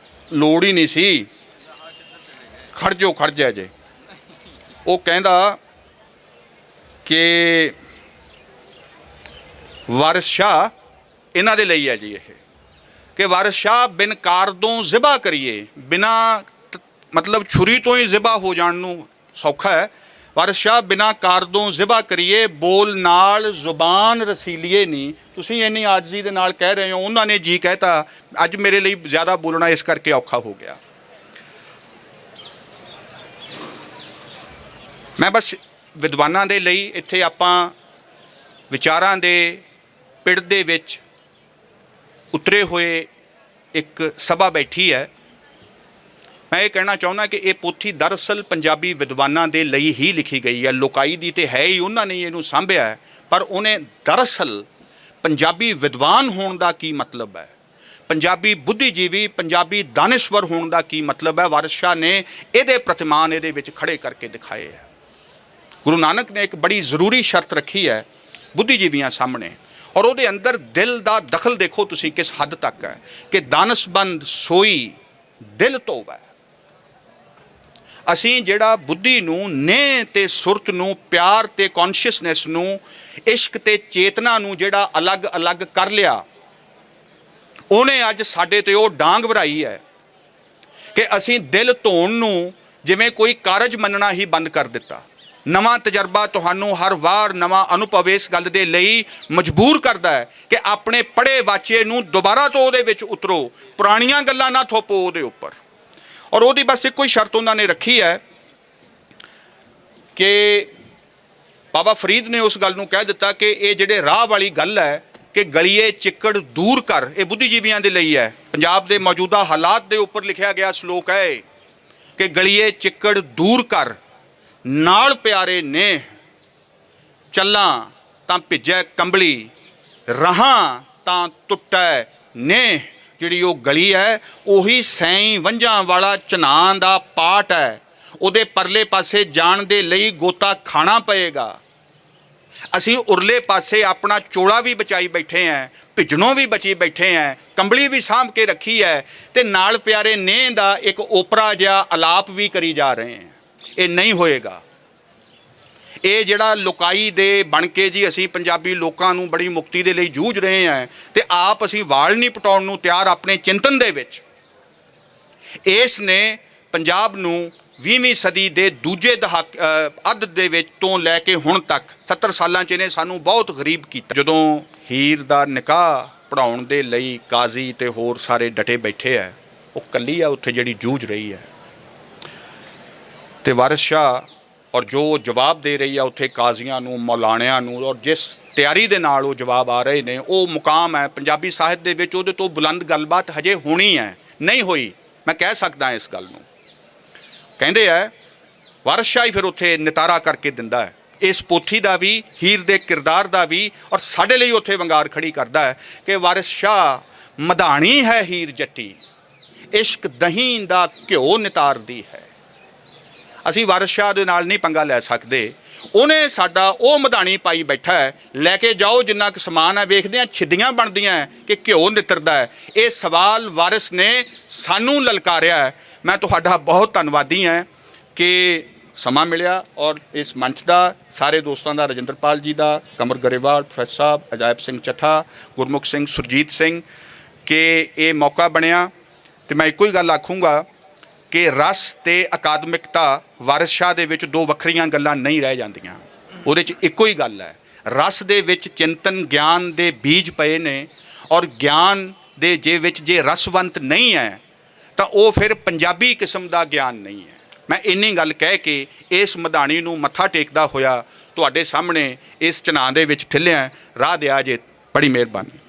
ਲੋੜ ਹੀ ਨਹੀਂ ਸੀ, ਖੜ ਜਾ ਜੇ। ਉਹ ਕਹਿੰਦਾ ਕਿ ਵਾਰਿਸ ਸ਼ਾਹ ਇਹਨਾਂ ਦੇ ਲਈ ਹੈ ਜੀ ਇਹ, ਕਿ ਵਾਰਿਸ ਸ਼ਾਹ ਬਿਨ ਕਾਰਦੋਂ ਜ਼ਿਬਾ ਕਰੀਏ, ਬਿਨਾ ਮਤਲਬ ਛੁਰੀ ਤੋਂ ਹੀ ਜ਼ਿਬਾ ਹੋ ਜਾਣ ਨੂੰ ਸੌਖਾ ਹੈ। ਵਾਰਿਸ ਸ਼ਾਹ ਬਿਨਾ ਕਾਰਦੋਂ ਜ਼ਿਬਾ ਕਰੀਏ, ਬੋਲ ਨਾਲ ਜ਼ੁਬਾਨ ਰਸੀਲੀਏ ਨਹੀਂ। ਤੁਸੀਂ ਇੰਨੀ ਆਜਜ਼ੀ ਦੇ ਨਾਲ ਕਹਿ ਰਹੇ ਹੋ, ਉਹਨਾਂ ਨੇ ਜੀ ਕਹਿਤਾ। ਅੱਜ ਮੇਰੇ ਲਈ ਜ਼ਿਆਦਾ ਬੋਲਣਾ ਇਸ ਕਰਕੇ ਔਖਾ ਹੋ ਗਿਆ। ਮੈਂ ਬਸ ਵਿਦਵਾਨਾਂ ਦੇ ਲਈ ਇੱਥੇ ਆਪਾਂ ਵਿਚਾਰਾਂ ਦੇ ਪਿੜ ਦੇ ਵਿੱਚ ਉਤਰੇ ਹੋਏ ਇੱਕ ਸਭਾ ਬੈਠੀ ਹੈ। ਮੈਂ ਇਹ ਕਹਿਣਾ ਚਾਹੁੰਦਾ ਕਿ ਇਹ ਪੋਥੀ ਦਰਅਸਲ ਪੰਜਾਬੀ ਵਿਦਵਾਨਾਂ ਦੇ ਲਈ ਹੀ ਲਿਖੀ ਗਈ ਹੈ। ਲੋਕਾਈ ਦੀ ਤੇ ਹੈ ਹੀ, ਉਹਨਾਂ ਨੇ ਇਹਨੂੰ ਸਾਂਭਿਆ ਹੈ, ਪਰ ਉਹਨੇ ਦਰਅਸਲ ਪੰਜਾਬੀ ਵਿਦਵਾਨ ਹੋਣ ਦਾ ਕੀ ਮਤਲਬ ਹੈ, ਪੰਜਾਬੀ ਬੁੱਧੀਜੀਵੀ, ਪੰਜਾਬੀ ਦਾਨਿਸ਼ਵਰ ਹੋਣ ਦਾ ਕੀ ਮਤਲਬ ਹੈ, ਵਾਰਿਸ ਸ਼ਾਹ ਨੇ ਇਹਦੇ ਪ੍ਰਤਿਮਾਨ ਇਹਦੇ ਵਿੱਚ ਖੜੇ ਕਰਕੇ ਦਿਖਾਏ ਹੈ। ਗੁਰੂ ਨਾਨਕ ਨੇ ਇੱਕ ਬੜੀ ਜ਼ਰੂਰੀ ਸ਼ਰਤ ਰੱਖੀ ਹੈ ਬੁੱਧੀਜੀਵੀਆਂ ਸਾਹਮਣੇ, ਔਰ ਉਹਦੇ ਅੰਦਰ ਦਿਲ ਦਾ ਦਖਲ ਦੇਖੋ ਤੁਸੀਂ ਕਿਸ ਹੱਦ ਤੱਕ ਹੈ ਕਿ ਦਾਨਸਬੰਦ ਸੋਈ ਦਿਲ ਧੋਵੈ। ਅਸੀਂ ਜਿਹੜਾ ਬੁੱਧੀ ਨੂੰ, ਨੇ ਤੇ ਸੁਰਤ ਨੂੰ, ਪਿਆਰ ਤੇ ਕੌਨਸ਼ੀਅਸਨੈਸ ਨੂੰ, ਇਸ਼ਕ ਤੇ ਚੇਤਨਾ ਨੂੰ ਜਿਹੜਾ ਅਲੱਗ ਕਰ ਲਿਆ, ਉਹਨੇ ਅੱਜ ਸਾਡੇ ਤੇ ਉਹ ਡਾਂਗ ਵਰਾਈ ਹੈ ਕਿ ਅਸੀਂ ਦਿਲ ਧੋਣ ਨੂੰ ਜਿਵੇਂ ਕੋਈ ਕਾਰਜ ਮੰਨਣਾ ਹੀ ਬੰਦ ਕਰ ਦਿੱਤਾ। ਨਵਾਂ ਤਜਰਬਾ ਤੁਹਾਨੂੰ ਹਰ ਵਾਰ ਨਵਾਂ ਅਨੁਭਵ ਇਸ ਗੱਲ ਦੇ ਲਈ ਮਜਬੂਰ ਕਰਦਾ ਹੈ ਕਿ ਆਪਣੇ ਪੜ੍ਹੇ ਵਾਚੇ ਨੂੰ ਦੁਬਾਰਾ ਤੋਂ ਉਹਦੇ ਵਿੱਚ ਉਤਰੋ, ਪੁਰਾਣੀਆਂ ਗੱਲਾਂ ਨਾ ਥੋਪੋ ਉਹਦੇ ਉੱਪਰ। ਔਰ ਉਹਦੀ ਬਸ ਇੱਕੋ ਹੀ ਸ਼ਰਤ ਉਹਨਾਂ ਨੇ ਰੱਖੀ ਹੈ ਕਿ ਬਾਬਾ ਫਰੀਦ ਨੇ ਉਸ ਗੱਲ ਨੂੰ ਕਹਿ ਦਿੱਤਾ ਕਿ ਇਹ ਜਿਹੜੇ ਰਾਹ ਵਾਲੀ ਗੱਲ ਹੈ ਕਿ ਗਲੀਏ ਚਿੱਕੜ ਦੂਰ ਕਰ, ਇਹ ਬੁੱਧੀਜੀਵੀਆਂ ਦੇ ਲਈ ਹੈ। ਪੰਜਾਬ ਦੇ ਮੌਜੂਦਾ ਹਾਲਾਤ ਦੇ ਉੱਪਰ ਲਿਖਿਆ ਗਿਆ ਸ਼ਲੋਕ ਹੈ ਕਿ ਗਲੀਏ ਚਿੱਕੜ ਦੂਰ ਕਰ, ਨਾਲ ਪਿਆਰੇ ਨੇ ਚੱਲਾਂ ਤਾਂ ਭਿੱਜੈ ਕੰਬਲੀ, ਰਹਾਂ ਤਾਂ ਟੁੱਟੈ ਨੇ। ਜਿਹੜੀ ਉਹ ਗਲੀ ਹੈ ਉਹੀ ਸੈਂ ਵੰਝਾਂ ਵਾਲਾ ਚਨਾਨ ਦਾ ਪਾਟ ਹੈ। ਉਹਦੇ ਪਰਲੇ ਪਾਸੇ ਜਾਣ ਦੇ ਲਈ ਗੋਤਾ ਖਾਣਾ ਪਏਗਾ। ਅਸੀਂ ਉਰਲੇ ਪਾਸੇ ਆਪਣਾ ਚੋਲਾ ਵੀ ਬਚਾਈ ਬੈਠੇ ਹਾਂ, ਭਿੱਜਣੋਂ ਵੀ ਬਚੀ ਬੈਠੇ ਹਾਂ, ਕੰਬਲੀ ਵੀ ਸਾਂਭ ਕੇ ਰੱਖੀ ਹੈ, ਤੇ ਨਾਲ ਪਿਆਰੇ ਨੇ ਦਾ ਇੱਕ ਓਪਰਾ ਜਿਹਾ ਅਲਾਪ ਵੀ ਕਰੀ ਜਾ ਰਹੇ ਹਾਂ। ਇਹ ਨਹੀਂ ਹੋਏਗਾ। ਇਹ ਜਿਹੜਾ ਲੋਕਾਈ ਦੇ ਬਣ ਕੇ ਜੀ ਅਸੀਂ ਪੰਜਾਬੀ ਲੋਕਾਂ ਨੂੰ ਬੜੀ ਮੁਕਤੀ ਦੇ ਲਈ ਜੂਝ ਰਹੇ ਹਾਂ, ਤੇ ਆਪ ਅਸੀਂ ਵਾਲ ਨਹੀਂ ਪਟਾਉਣ ਨੂੰ ਤਿਆਰ ਆਪਣੇ ਚਿੰਤਨ ਦੇ ਵਿੱਚ। ਇਸ ਨੇ ਪੰਜਾਬ ਨੂੰ 20ਵੀਂ ਸਦੀ ਦੇ ਦੂਜੇ ਅੱਧ ਦੇ ਵਿੱਚ ਤੋਂ ਲੈ ਕੇ ਹੁਣ ਤੱਕ 70 ਸਾਲਾਂ 'ਚ ਇਹਨੇ ਸਾਨੂੰ ਬਹੁਤ ਗਰੀਬ ਕੀਤਾ। ਜਦੋਂ ਹੀਰ ਦਾ ਨਿਕਾਹ ਪੜਾਉਣ ਦੇ ਲਈ ਕਾਜ਼ੀ ਤੇ ਹੋਰ ਸਾਰੇ ਡਟੇ ਬੈਠੇ ਹੈ, ਉਹ ਕੱਲੀ ਆ ਉੱਥੇ ਜਿਹੜੀ ਜੂਝ ਰਹੀ ਹੈ। ਤੇ ਵਾਰਿਸ ਸ਼ਾਹ ਔਰ ਜੋ ਜਵਾਬ ਦੇ ਰਹੀ ਆ ਉੱਥੇ ਕਾਜ਼ੀਆਂ ਨੂੰ, ਮੌਲਾਣਿਆਂ ਨੂੰ, ਔਰ ਜਿਸ ਤਿਆਰੀ ਦੇ ਨਾਲ ਉਹ ਜਵਾਬ ਆ ਰਹੇ ਨੇ, ਉਹ ਮੁਕਾਮ ਹੈ ਪੰਜਾਬੀ ਸਾਹਿਤ ਦੇ ਵਿੱਚ। ਉਹਦੇ ਤੋਂ ਬੁਲੰਦ ਗੱਲਬਾਤ ਹਜੇ ਹੋਣੀ ਹੈ, ਨਹੀਂ ਹੋਈ। ਮੈਂ ਕਹਿ ਸਕਦਾ ਇਸ ਗੱਲ ਨੂੰ। ਕਹਿੰਦੇ ਹੈ ਵਾਰਿਸ ਸ਼ਾਹ ਹੀ ਫਿਰ ਉੱਥੇ ਨਿਤਾਰਾ ਕਰਕੇ ਦਿੰਦਾ ਹੈ ਇਸ ਪੋਥੀ ਦਾ ਵੀ, ਹੀਰ ਦੇ ਕਿਰਦਾਰ ਦਾ ਵੀ, ਔਰ ਸਾਡੇ ਲਈ ਉੱਥੇ ਵੰਗਾਰ ਖੜੀ ਕਰਦਾ ਹੈ ਕਿ ਵਾਰਿਸ ਸ਼ਾਹ ਮਧਾਣੀ ਹੈ ਹੀਰ ਜੱਟੀ, ਇਸ਼ਕ ਦਹੀਂ ਦਾ ਘਿਓ ਨਿਤਾਰਦੀ ਹੈ। ਅਸੀਂ ਵਾਰਿਸ ਸ਼ਾਹ ਦੇ ਨਾਲ ਨਹੀਂ ਪੰਗਾ ਲੈ ਸਕਦੇ। ਉਹਨੇ ਸਾਡਾ ਉਹ ਮਧਾਣੀ ਪਾਈ ਬੈਠਾ ਹੈ, ਲੈ ਕੇ ਜਾਓ ਜਿੰਨਾ ਕੁ ਸਮਾਨ ਹੈ, ਵੇਖਦੇ ਹਾਂ ਛਿੱਦੀਆਂ ਬਣਦੀਆਂ ਹੈ ਕਿ ਘਿਓ ਨਿਤਰਦਾ ਹੈ। ਇਹ ਸਵਾਲ ਵਾਰਿਸ ਨੇ ਸਾਨੂੰ ਲਲਕਾਰਿਆ ਹੈ। ਮੈਂ ਤੁਹਾਡਾ ਬਹੁਤ ਧੰਨਵਾਦੀ ਹਾਂ ਕਿ ਸਮਾਂ ਮਿਲਿਆ, ਔਰ ਇਸ ਮੰਚ ਦਾ ਸਾਰੇ ਦੋਸਤਾਂ ਦਾ, ਰਜਿੰਦਰਪਾਲ ਜੀ ਦਾ, ਕਮਰ ਗਰੇਵਾਲ, ਪ੍ਰੋਫੈਸਰ ਸਾਹਿਬ, ਅਜਾਇਬ ਸਿੰਘ ਚੱਠਾ, ਗੁਰਮੁਖ ਸਿੰਘ, ਸੁਰਜੀਤ ਸਿੰਘ, ਕਿ ਇਹ ਮੌਕਾ ਬਣਿਆ। ਤੇ ਮੈਂ ਇੱਕੋ ਹੀ ਗੱਲ ਆਖੂੰਗਾ ਕਿ ਰਸ ਤੇ ਅਕਾਦਮਿਕਤਾ ਵਾਰਿਸ ਸ਼ਾਹ ਦੇ ਵਿੱਚ ਦੋ ਵੱਖਰੀਆਂ ਗੱਲਾਂ ਨਹੀਂ ਰਹਿ ਜਾਂਦੀਆਂ। ਉਹਦੇ 'ਚ ਇੱਕੋ ਹੀ ਗੱਲ ਹੈ, ਰਸ ਦੇ ਵਿੱਚ ਚਿੰਤਨ ਗਿਆਨ ਦੇ ਬੀਜ ਪਏ ਨੇ, ਔਰ ਗਿਆਨ ਦੇ ਵਿੱਚ ਜੇ ਰਸਵੰਤ ਨਹੀਂ ਹੈ ਤਾਂ ਉਹ ਫਿਰ ਪੰਜਾਬੀ ਕਿਸਮ ਦਾ ਗਿਆਨ ਨਹੀਂ ਹੈ। ਮੈਂ ਇੰਨੀ ਗੱਲ ਕਹਿ ਕੇ ਇਸ ਮਧਾਣੀ ਨੂੰ ਮੱਥਾ ਟੇਕਦਾ ਹੋਇਆ ਤੁਹਾਡੇ ਸਾਹਮਣੇ ਇਸ ਚਨਾਹ ਦੇ ਵਿੱਚ ਠਿੱਲਿਆ। ਰਾਹ ਦਿਆ ਜੇ, ਬੜੀ ਮਿਹਰਬਾਨੀ।